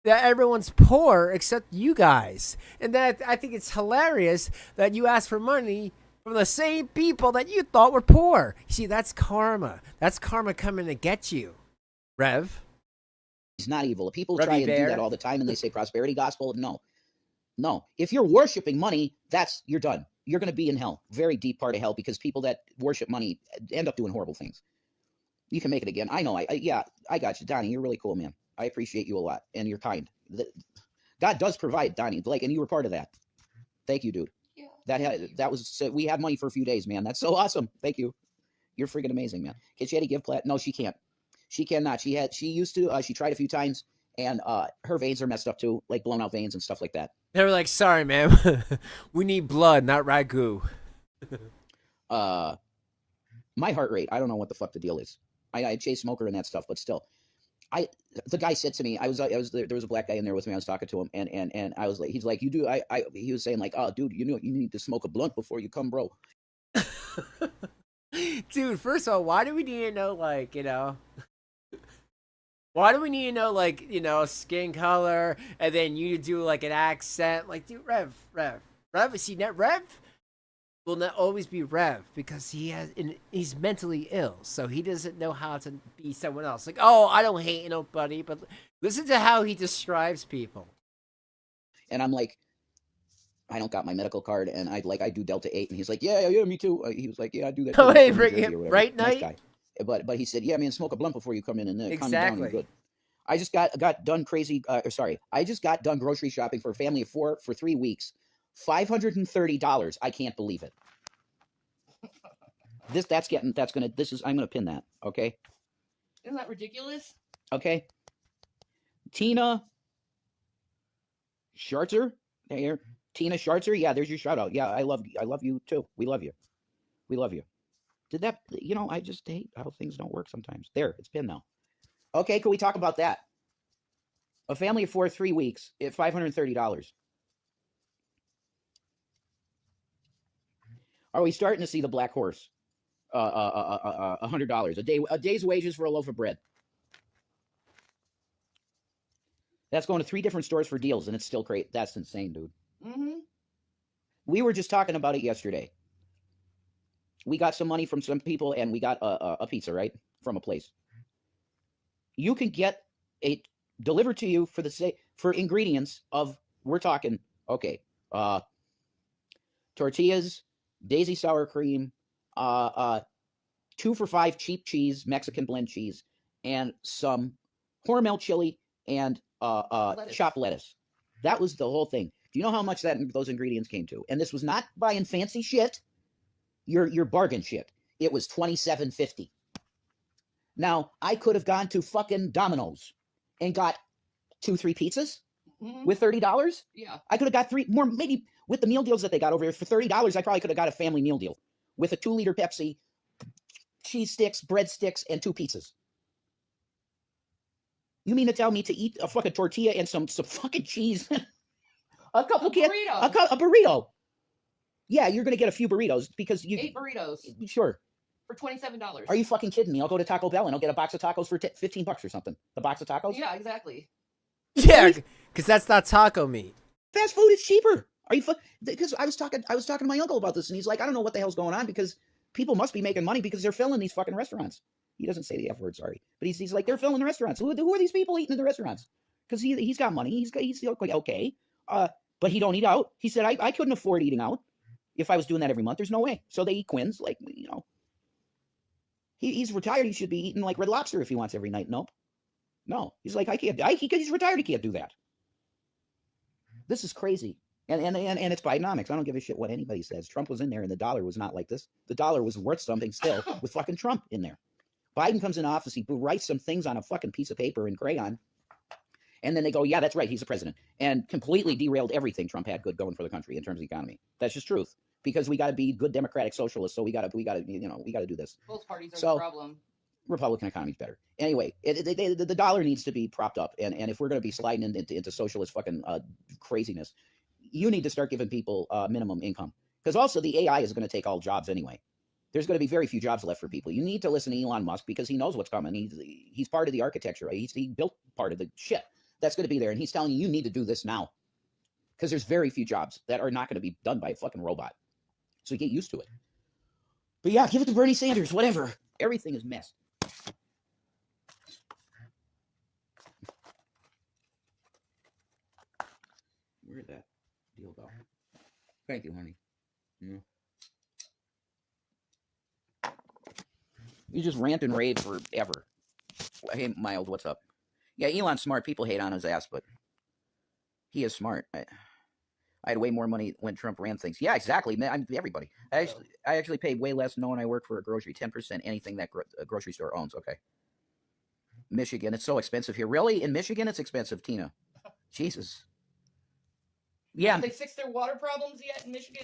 everyone's poor except you guys, and that I think it's hilarious that you ask for money from the same people that you thought were poor. You see, that's karma. That's karma coming to get you, Rev. It's not evil. People try and do that all the time, and they say prosperity gospel. No. If you're worshiping money, you're done. You're going to be in hell, very deep part of hell, because people that worship money end up doing horrible things. You can make it again. I know. I got you, Donnie. You're really cool, man. I appreciate you a lot, and you're kind. God does provide, Donnie. And you were part of that. Thank you, dude. Yeah. That was. We had money for a few days, man. That's so awesome. Thank you. You're freaking amazing, man. Can Shanny give plat? No, she can't. She cannot. She used to. She tried a few times, and her veins are messed up too, like blown out veins and stuff like that. They were like, sorry, man. We need blood, not ragu. My heart rate. I don't know what the fuck the deal is. I chase smoker and that stuff, but still. The guy said to me, there was a black guy in there with me. I was talking to him, and I was like, he's like, you do. He was saying like, oh, dude, you need to smoke a blunt before you come, bro. Dude, first of all, why do we need to know, why do we need to know, skin color, and then you do, an accent? Like, dude, Rev, see, Rev will not always be Rev, because he's mentally ill, so he doesn't know how to be someone else. Like, oh, I don't hate nobody, but listen to how he describes people. And I'm like, I don't got my medical card, and I do Delta 8, and he's like, yeah, me too. He was like, yeah, I do that. Oh, hey, bring it right nice night. Guy. But he said, yeah, man, smoke a blunt before you come in, and then calm exactly. down and good. I just got done I just got done grocery shopping for a family of 4 for 3 weeks. $530. I can't believe it. I'm gonna pin that. Okay. Isn't that ridiculous? Okay. Tina Schartzer. There. Tina Schartzer. Yeah, there's your shout out. Yeah, I love you too. We love you. Did that, I just hate how things don't work sometimes. There, it's pinned now. Okay, can we talk about that? A family of 4, 3 weeks at $530. Are we starting to see the black horse? $100 a day's wages for a loaf of bread. That's going to 3 different stores for deals, and it's still great. That's insane, dude. Mm-hmm. We were just talking about it yesterday. We got some money from some people, and we got a pizza, right, from a place. You can get it delivered to you for ingredients of, we're talking, okay, tortillas, daisy sour cream, 2 for $5 cheap cheese, Mexican blend cheese, and some Hormel chili and chopped lettuce. That was the whole thing. Do you know how much those ingredients came to? And this was not buying fancy shit. Your bargain shit. It was $27.50. Now, I could have gone to fucking Domino's and got 2-3 pizzas with $30. Yeah. I could have got 3 more, maybe with the meal deals that they got over here for $30. I probably could have got a family meal deal with a 2-liter Pepsi, cheese sticks, breadsticks, and 2 pizzas. You mean to tell me to eat a fucking tortilla and some fucking cheese, a burrito? Yeah, you're gonna get a few burritos because 8 burritos. Sure. For $27. Are you fucking kidding me? I'll go to Taco Bell and I'll get a box of tacos for $15 or something. The box of tacos? Yeah, exactly. Yeah, because that's not taco meat. Fast food is cheaper. Are you? Because I was talking to my uncle about this, and he's like, I don't know what the hell's going on because people must be making money because they're filling these fucking restaurants. He doesn't say the F word, sorry, but he's like, they're filling the restaurants. Who are these people eating in the restaurants? Because he's got money. He's like, okay, but he don't eat out. He said I couldn't afford eating out if I was doing that every month. There's no way. So they eat Quinn's, like, you know. He's retired. He should be eating like Red Lobster if he wants every night. Nope. No. He's like, I can't. He's retired. He can't do that. This is crazy. And it's Bidenomics. I don't give a shit what anybody says. Trump was in there, and the dollar was not like this. The dollar was worth something still with fucking Trump in there. Biden comes in office. He writes some things on a fucking piece of paper in crayon, and then they go, yeah, that's right, he's the president, and completely derailed everything Trump had good going for the country in terms of the economy. That's just truth. Because we got to be good democratic socialists, so we got to do this. Both parties are the problem. Republican economy's better. Anyway, the dollar needs to be propped up, and if we're going to be sliding into socialist fucking craziness, you need to start giving people minimum income. Because also the AI is going to take all jobs anyway. There's going to be very few jobs left for people. You need to listen to Elon Musk because he knows what's coming. He's part of the architecture. Right? He built part of the shit that's going to be there, and he's telling you need to do this now. Because there's very few jobs that are not going to be done by a fucking robot. So you get used to it. But yeah, give it to Bernie Sanders, whatever. Everything is messed. Where did that deal go? Thank you, honey. Yeah. You just rant and rave forever. Hey, Mild, what's up? Yeah, Elon's smart. People hate on his ass, but he is smart. I had way more money when Trump ran things. Yeah, exactly. Man, everybody. I actually paid way less knowing I work for a grocery. 10% anything that a grocery store owns. Okay. Michigan, it's so expensive here. Really? In Michigan, it's expensive, Tina. Jesus. Yeah. Have they fixed their water problems yet in Michigan?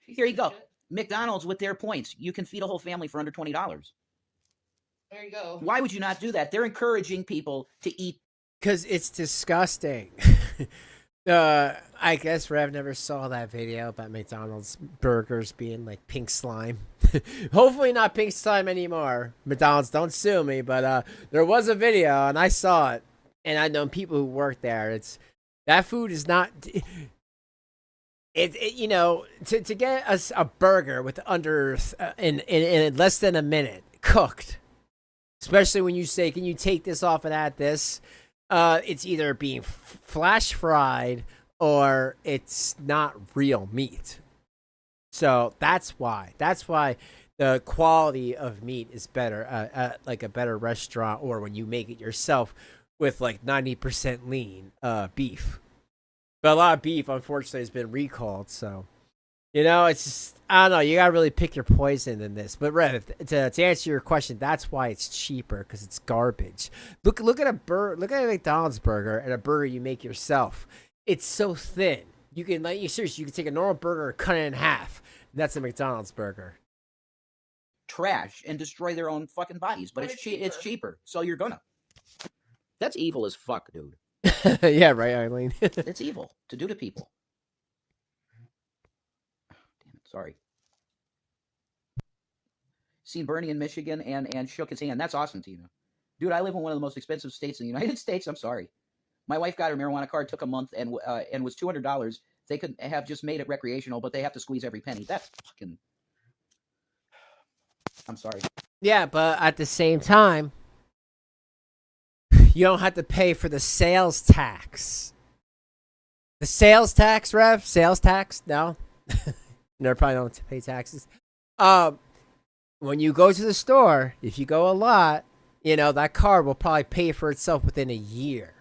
Here you go. McDonald's with their points. You can feed a whole family for under $20. There you go. Why would you not do that? They're encouraging people to eat. Because it's disgusting. I guess Rev never saw that video about McDonald's burgers being like pink slime. Hopefully not pink slime anymore. McDonald's, don't sue me, but there was a video and I saw it, and I know people who work there. That food is not. You know, to get a burger with under in less than a minute cooked, especially when you say, can you take this off and add this? It's either being flash fried or it's not real meat. So that's why the quality of meat is better at like a better restaurant, or when you make it yourself with like 90% lean beef. But a lot of beef, unfortunately, has been recalled. So, you know, it's just, I don't know. You got to really pick your poison in this. But, Rev, to answer your question, that's why it's cheaper, because it's garbage. Look at a McDonald's burger and a burger you make yourself. It's so thin. You can, seriously, you can take a normal burger and cut it in half. And that's a McDonald's burger. Trash and destroy their own fucking bodies. But it's cheaper. So you're gonna. That's evil as fuck, dude. Yeah, right, Eileen. It's evil to do to people. Damn it, sorry. seen Bernie in Michigan and shook his hand. That's awesome, Tina. Dude, I live in one of the most expensive states in the United States. I'm sorry. My wife got her marijuana card, took a month, and was $200. They could have just made it recreational, but they have to squeeze every penny. That's fucking... I'm sorry. Yeah, but at the same time, you don't have to pay for the sales tax. The sales tax, Rev? Sales tax? No? No, probably don't pay taxes. When you go to the store, if you go a lot, you know, that card will probably pay for itself within a year.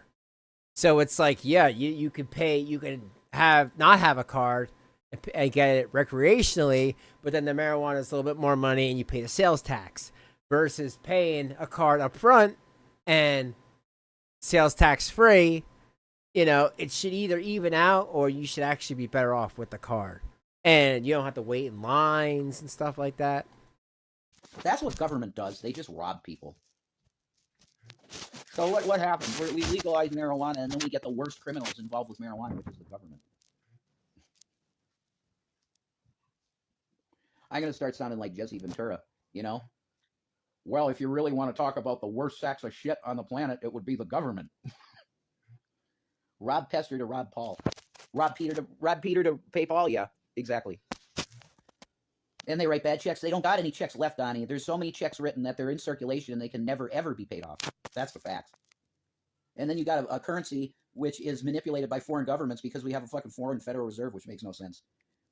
So it's like, yeah, you can pay, you can not have a card and get it recreationally, but then the marijuana is a little bit more money and you pay the sales tax versus paying a card up front and sales tax free. You know, it should either even out or you should actually be better off with the card. And you don't have to wait in lines and stuff like that. That's what government does. They just rob people. So what happens? We legalize marijuana, and then we get the worst criminals involved with marijuana, which is the government. I'm going to start sounding like Jesse Ventura, you know? Well, if you really want to talk about the worst sacks of shit on the planet, it would be the government. Rob Pester to Rob Paul. Rob Peter to pay Paul, yeah, exactly. And they write bad checks. They don't got any checks left, Donnie. There's so many checks written that they're in circulation and they can never, ever be paid off. That's the fact. And then you got a currency which is manipulated by foreign governments because we have a fucking foreign Federal Reserve, which makes no sense.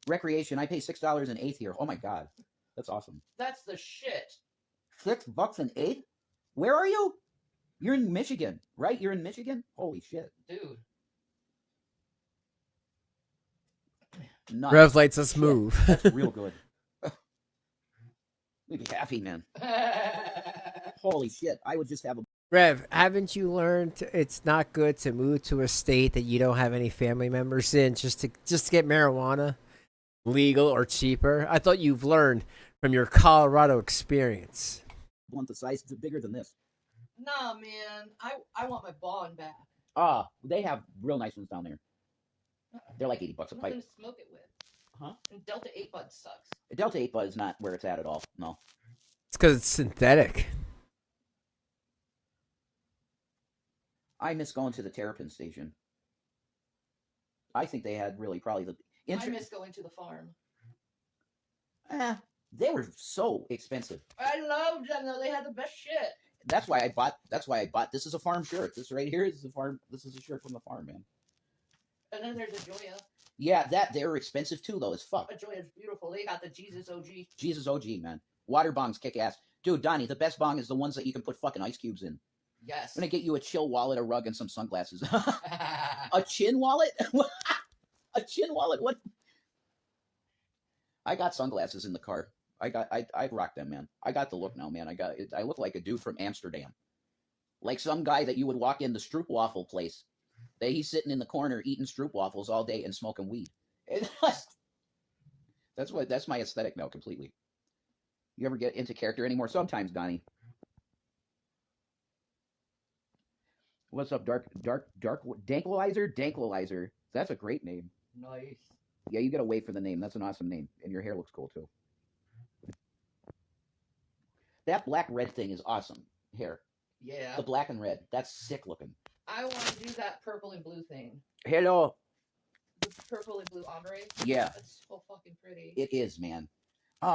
Recreation, I pay $6 an eighth here. Oh my God. That's awesome. That's the shit. $6 an eighth? Where are you? You're in Michigan, right? You're in Michigan? Holy shit. Dude. Nuts. Rev lights us move. That's real good. We'd be happy, man. Holy shit. I would just have a... Rev, haven't you learned it's not good to move to a state that you don't have any family members in just to get marijuana legal or cheaper? I thought you've learned from your Colorado experience. Want the size bigger than this? Nah, man. I want my bond back. They have real nice ones down there. They're like $80 a pipe. Nothing to smoke it with. Huh? And Delta 8 Bud sucks. Delta 8 Bud is not where it's at all. No. It's because it's synthetic. I miss going to the Terrapin station. I think they had really probably the... I miss going to the farm. They were so expensive. I loved them though. They had the best shit. That's why I bought. This is a farm shirt. This right here is a farm. This is a shirt from the farm, man. And then there's a Joya. Yeah, they're expensive too, though, as fuck. A Joya's beautiful. They got the Jesus OG. Jesus OG, man. Water bongs kick ass. Dude, Donnie, the best bong is the ones that you can put fucking ice cubes in. Yes. I'm gonna get you a chill wallet, a rug, and some sunglasses. A chin wallet? A chin wallet? What? I got sunglasses in the car. I rock them, man. I got the look now, man. I look like a dude from Amsterdam. Like some guy that you would walk in the stroopwafel place. He's sitting in the corner eating stroopwafels all day and smoking weed. That's my aesthetic now, completely. You ever get into character anymore? Sometimes, Donnie. What's up, Dark Danklizer? That's a great name. Nice. Yeah, you gotta wait for the name. That's an awesome name. And your hair looks cool, too. That black-red thing is awesome. Hair. Yeah. The black and red. That's sick looking. I want to do that purple and blue thing. Hello. The purple and blue ombre. Yeah. That's so fucking pretty. It is, man.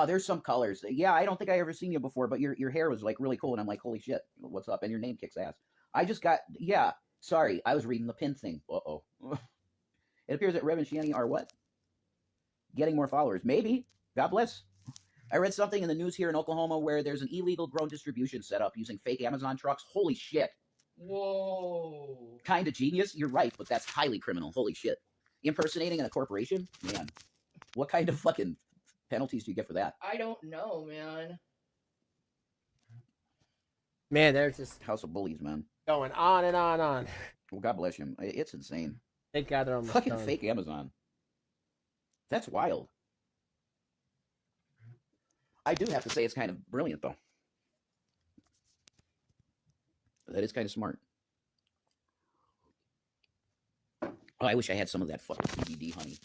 There's some colors. Yeah, I don't think I ever seen you before, but your hair was like really cool, and I'm like, holy shit, what's up? And your name kicks ass. I just got, yeah, sorry, I was reading the pin thing. Uh-oh. It appears that Rev and Shanny are what? Getting more followers. Maybe. God bless. I read something in the news here in Oklahoma where there's an illegal drone distribution set up using fake Amazon trucks. Holy shit. Whoa. Kind of genius. You're right, but that's highly criminal. Holy shit. Impersonating a corporation? Man. What kind of fucking penalties do you get for that? I don't know, man. Man, they're just House of Bullies, man. going on and on and on. Well, God bless him. It's insane. Thank God they're almost Fucking done. fake Amazon. That's wild. I do have to say it's kind of brilliant, though. That is kind of smart. Oh, I wish I had some of that fucking CBD honey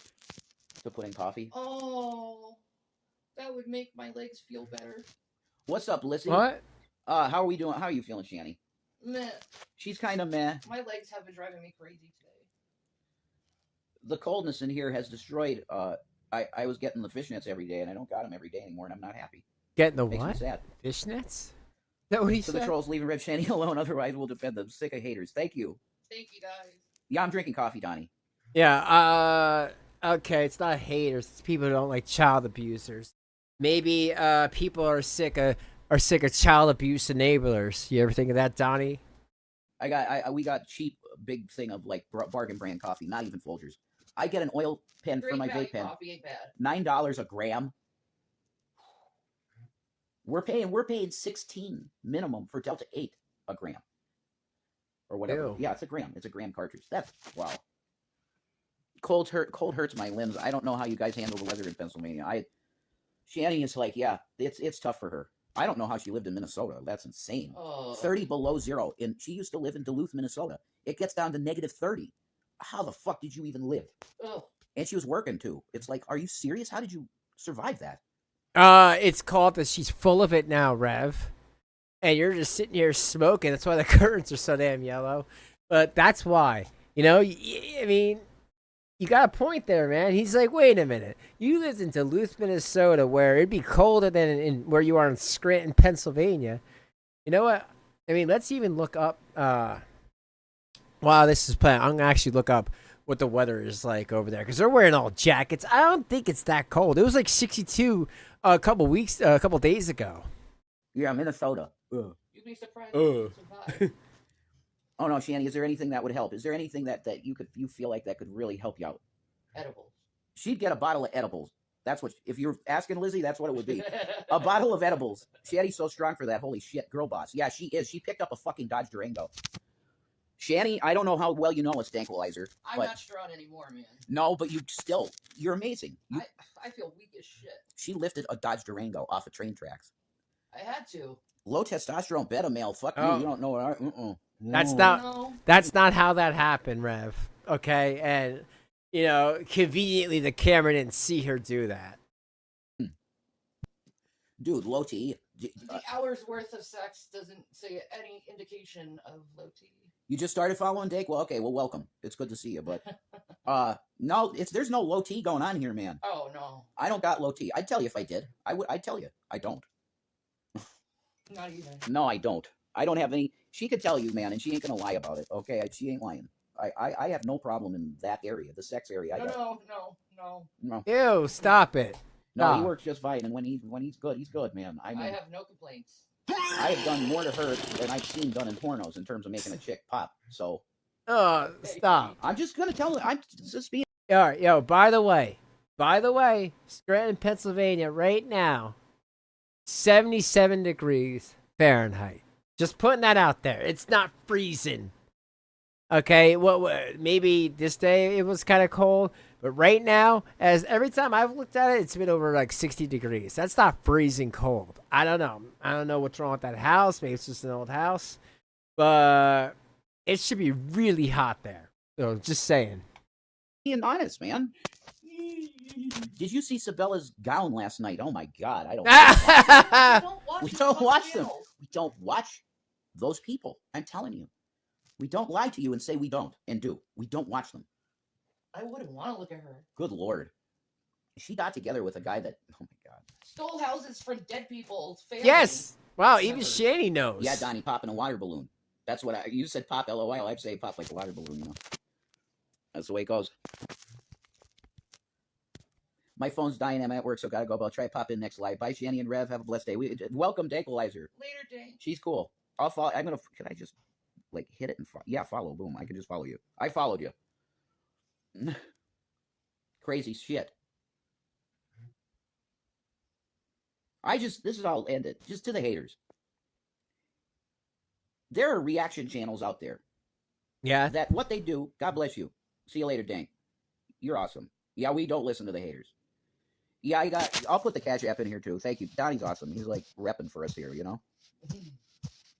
to put in coffee. Oh, that would make my legs feel better. What's up, Lizzie? What? How are we doing? How are you feeling, Shanny? Meh. She's kind of meh. My legs have been driving me crazy today. The coldness in here has destroyed. I was getting the fishnets every day, and I don't got them every day anymore, and I'm not happy. Getting the Makes what? me sad. Fishnets? Is that what he So said? the trolls leaving Rev Shanny alone, otherwise we'll defend them. Sick of haters. Thank you. Thank you, guys. Yeah, I'm drinking coffee, Donnie. Yeah, okay, it's not haters, it's people who don't like child abusers. Maybe people are sick of child abuse enablers. You ever think of that, Donnie? We got cheap big thing of like bargain brand coffee, not even Folgers. I get an oil pen for my vape pen. Coffee ain't bad. $9 a gram. We're paying 16 minimum for Delta 8 a gram. Or whatever. Ew. Yeah, it's a gram. It's a gram cartridge. That's wow. Cold hurts my limbs. I don't know how you guys handle the weather in Pennsylvania. Shanny is like, yeah, it's tough for her. I don't know how she lived in Minnesota. That's insane. 30 below zero. And she used to live in Duluth, Minnesota. It gets down to negative 30. How the fuck did you even live? Oh. And she was working too. It's like, are you serious? How did you survive that? It's called that she's full of it now, Rev. And you're just sitting here smoking. That's why the curtains are so damn yellow. But that's why. You know, I mean, you got a point there, man. He's like, wait a minute. You lived in Duluth, Minnesota, where it'd be colder than in where you are in Scranton, Pennsylvania. You know what? I mean, let's even look up. While this is playing, I'm going to actually look up what the weather is like over there because they're wearing all jackets. I don't think it's that cold. It was like 62 a couple days ago. Yeah, Minnesota. You'd be surprised. If you Oh no, Shanny, is there anything that would help? Is there anything that you feel like that could really help you out? Edibles. She'd get a bottle of edibles. That's what, if you're asking Lizzie, that's what it would be. A bottle of edibles. Shanny's so strong for that. Holy shit, girl boss. Yeah, she is. She picked up a fucking Dodge Durango. Shanny, I don't know how well you know a Stanquilizer. I'm not strong anymore, man. No, but you're amazing. I feel weak as shit. She lifted a Dodge Durango off of train tracks. I had to. Low testosterone beta male. Fuck you. You don't know what That's not how that happened, Rev. Okay, and you know, conveniently the camera didn't see her do that. Dude, low T. The hour's worth of sex doesn't say any indication of low T. You just started following Dake? Well, okay, well, welcome. It's good to see you, but no, there's no low T going on here, man. Oh no. I don't got low T. I'd tell you if I did. I'd tell you. I don't. Not even. No, I don't. I don't have any. She could tell you, man, and she ain't gonna lie about it. Okay, she ain't lying. I have no problem in that area, the sex area. No. Ew, stop it. No, he works just fine, and when he's good, man. I have no complaints. I have done more to her than I've seen done in pornos in terms of making a chick pop. So. Stop. I'm just gonna tell her. I'm just being. All right, yo. By the way, Scranton, Pennsylvania, right now, 77 degrees Fahrenheit. Just putting that out there. It's not freezing. Okay, maybe this day it was kind of cold, but right now, as every time I've looked at it, it's been over like 60 degrees. That's not freezing cold. I don't know. I don't know what's wrong with that house. Maybe it's just an old house, but it should be really hot there. So just saying. Being honest, man. Did you see Sabella's gown last night? Oh my God, I don't. We don't watch them. We don't watch those people. I'm telling you. We don't lie to you and say we don't and do. We don't watch them. I wouldn't want to look at her. Good Lord. She got together with a guy that, oh my God. Stole houses from dead people's family. Yes. Wow, even Shanny knows. Yeah, Donnie, popping a water balloon. That's what you said pop LOL. I'd say pop like a water balloon, you know. That's the way it goes. My phone's dying. I'm at work, so gotta go. But I'll try to pop in next live. Bye, Shanny and Rev. Have a blessed day. Welcome, Dankalizer. Later, Dank. She's cool. I'll follow. Can I just like hit it and follow? Boom. I can just follow you. I followed you. Crazy shit. This is all ended. Just to the haters. There are reaction channels out there. Yeah. That what they do, God bless you. See you later, Dank. You're awesome. Yeah, we don't listen to the haters. Yeah, I'll put the Cash App in here too. Thank you. Donnie's awesome. He's like repping for us here, you know?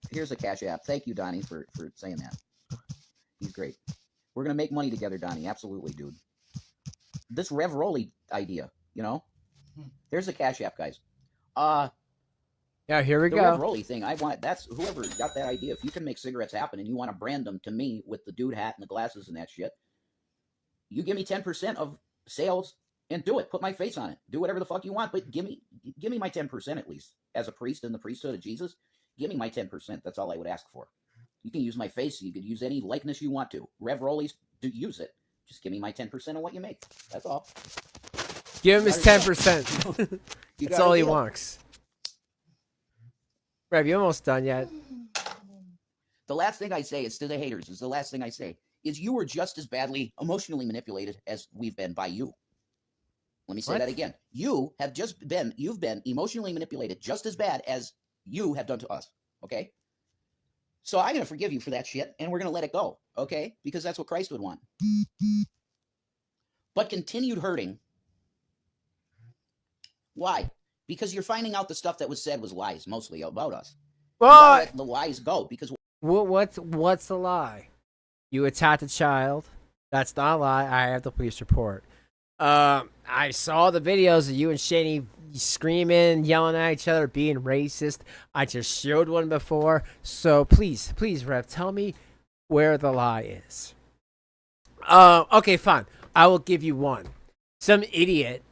Here's the Cash App. Thank you, Donnie, for saying that. He's great. We're going to make money together, Donnie. Absolutely, dude. This Rev Rolly idea, you know? There's the Cash App, guys. Yeah, here we the go. Rev Rolly thing. That's whoever got that idea. If you can make cigarettes happen and you want to brand them to me with the dude hat and the glasses and that shit, you give me 10% of sales and do it. Put my face on it. Do whatever the fuck you want, but give me my 10% at least. As a priest in the priesthood of Jesus, give me my 10%. That's all I would ask for. You can use my face. You could use any likeness you want to. Rev Rollies, use it. Just give me my 10% of what you make. That's all. Give him his 10%. That's all he wants. Rev, you almost done yet? The last thing I say is to the haters, is you were just as badly emotionally manipulated as we've been by you. Let me say that again. You've been emotionally manipulated just as bad as you have done to us. Okay? So I'm going to forgive you for that shit, and we're going to let it go. Okay? Because that's what Christ would want. But continued hurting. Why? Because you're finding out the stuff that was said was lies, mostly about us. Well, let the lies go. Because what's the lie? You attacked a child. That's not a lie. I have the police report. I saw the videos of you and Shanny screaming, yelling at each other, being racist. I just showed one before. So please, Rev, tell me where the lie is. Okay, fine. I will give you one. Some idiot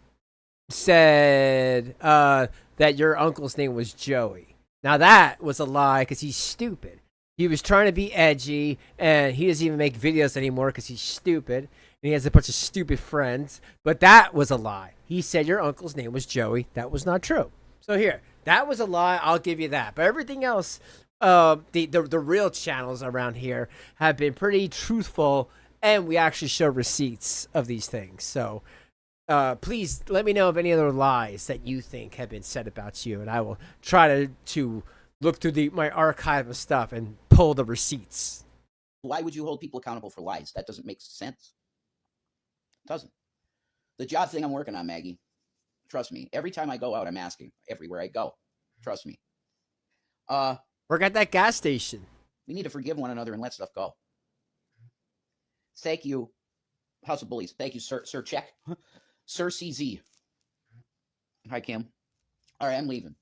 said that your uncle's name was Joey. Now that was a lie because he's stupid. He was trying to be edgy, and he doesn't even make videos anymore because he's stupid, and he has a bunch of stupid friends. But that was a lie. He said your uncle's name was Joey. That was not true. So here, that was a lie. I'll give you that. But everything else, the real channels around here have been pretty truthful, and we actually show receipts of these things. So please let me know of any other lies that you think have been said about you, and I will try to look through my archive of stuff and pull the receipts. Why would you hold people accountable for lies? That doesn't make sense. It doesn't. The job thing I'm working on, Maggie. Trust me. Every time I go out, I'm asking. Everywhere I go. Trust me. Work at that gas station. We need to forgive one another and let stuff go. Thank you, House of Bullies. Thank you, Sir Check. Sir CZ. Hi, Kim. All right, I'm leaving.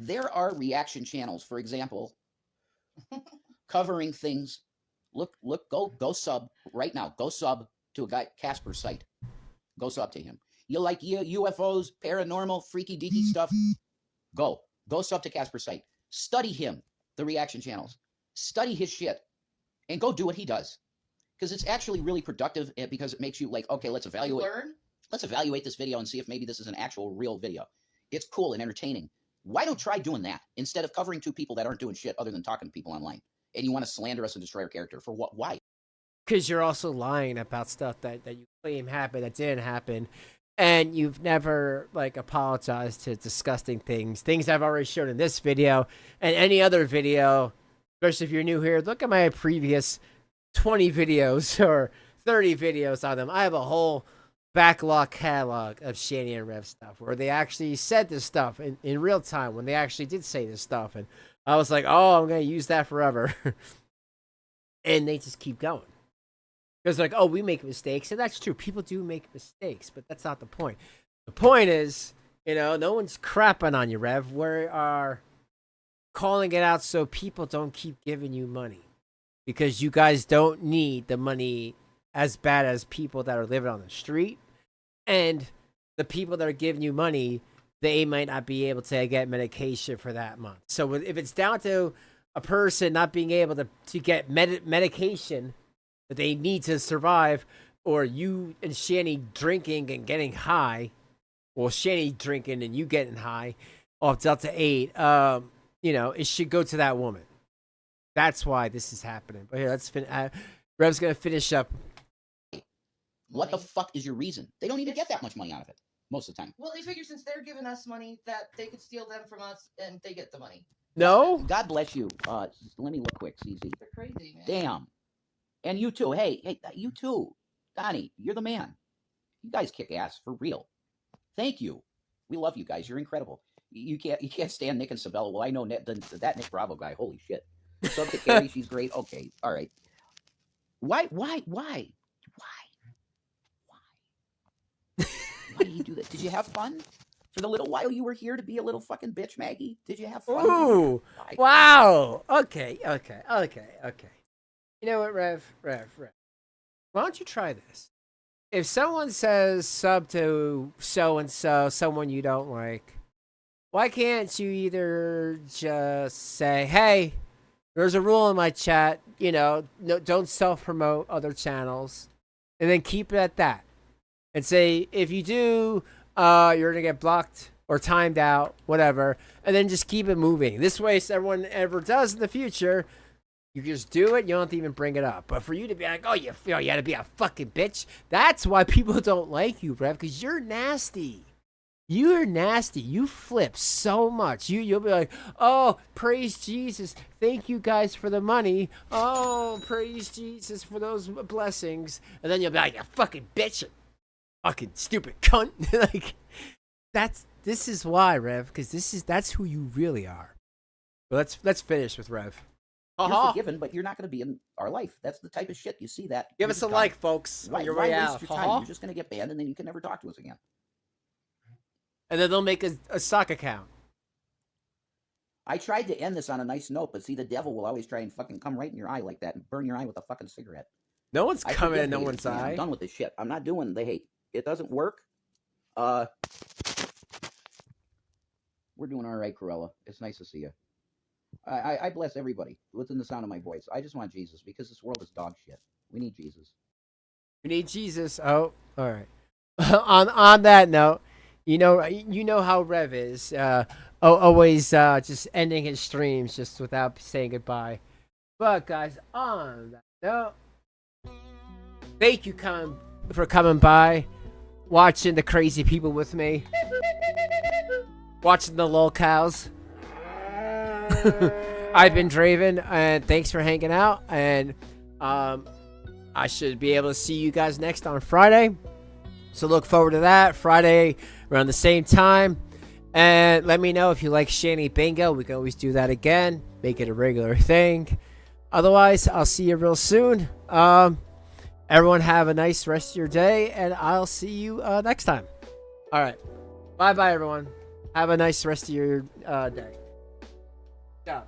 There are reaction channels, for example, covering things. Go sub right now. Go sub to a guy, Casper's site. Go sub to him. You like UFOs, paranormal, freaky deaky stuff? Go sub to Casper's site. Study him, the reaction channels. Study his shit, and go do what he does, because it's actually really productive. Because it makes you like, okay, let's evaluate this video and see if maybe this is an actual real video. It's cool and entertaining. Why don't try doing that instead of covering two people that aren't doing shit other than talking to people online? And you want to slander us and destroy our character for what? Why? Because you're also lying about stuff that you claim happened that didn't happen, and you've never apologized to disgusting things I've already shown in this video and any other video. Especially if you're new here, look at my previous 20 videos or 30 videos on them. I have a whole backlog catalog of Shanny and Rev stuff where they actually said this stuff in real time, when they actually did say this stuff, and I was like, oh, I'm gonna use that forever. And they just keep going because oh, we make mistakes, and that's true. People do make mistakes, but that's not the point. The point is, no one's crapping on you, Rev. We are calling it out so people don't keep giving you money, because you guys don't need the money as bad as people that are living on the street, and the people that are giving you money, they might not be able to get medication for that month. So if it's down to a person not being able to get medication that they need to survive, or you and Shanny drinking and getting high, well, Shanny drinking and you getting high off Delta 8, it should go to that woman. That's why this is happening. But here, let's Rev's going to finish up. What the fuck is your reason? They don't even get that much money out of it most of the time. Well, they figure since they're giving us money that they could steal them from us and they get the money. No? God bless you. Let me look quick, CZ. They're crazy, man. Damn. And you too. Hey, you too. Donnie, you're the man. You guys kick ass, for real. Thank you. We love you guys. You're incredible. You can't stand Nick and Sabella. Well, I know that Nick Bravo guy. Holy shit. Sub to Carrie, she's great. Okay, all right. Why did you do that? Did you have fun? For the little while you were here to be a little fucking bitch, Maggie, did you have fun? Ooh, wow. Okay. You know what, Rev? Why don't you try this? If someone says sub to so-and-so, someone you don't like, why can't you either just say, hey, there's a rule in my chat, no, don't self-promote other channels, and then keep it at that. And say, if you do, you're going to get blocked or timed out, whatever, and then just keep it moving. This way, if everyone ever does in the future, you just do it, you don't have to even bring it up. But for you to be like, oh, you feel you had to be a fucking bitch, that's why people don't like you, Rev, because you're nasty. You're nasty. You flip so much. You'll be like, oh, praise Jesus. Thank you guys for the money. Oh, praise Jesus for those blessings. And then you'll be like, you fucking bitch. Fucking stupid cunt. Like, this is why, Rev, because that's who you really are. Well, let's finish with Rev. You're forgiven, but you're not going to be in our life. That's the type of shit you see that. Give us a like, folks. Why waste your time? You're just going to get banned, and then you can never talk to us again. And then they'll make a sock account. I tried to end this on a nice note, but see, the devil will always try and fucking come right in your eye like that and burn your eye with a fucking cigarette. No one's coming in no one's eye. I'm done with this shit. I'm not doing the hate. It doesn't work. We're doing all right, Corella. It's nice to see you. I bless everybody within the sound of my voice. I just want Jesus because this world is dog shit. We need Jesus. We need Jesus. Oh, all right. on that note, you know how Rev is. Always just ending his streams just without saying goodbye. But guys, on that note, thank you for coming by, watching the crazy people with me, watching the lol cows. I've been Draven, and thanks for hanging out. And I should be able to see you guys next on Friday. So look forward to that. Friday around the same time. And let me know if you like Shanny Bingo. We can always do that again. Make it a regular thing. Otherwise, I'll see you real soon. Everyone have a nice rest of your day, and I'll see you next time. All right. Bye-bye, everyone. Have a nice rest of your day. Ciao.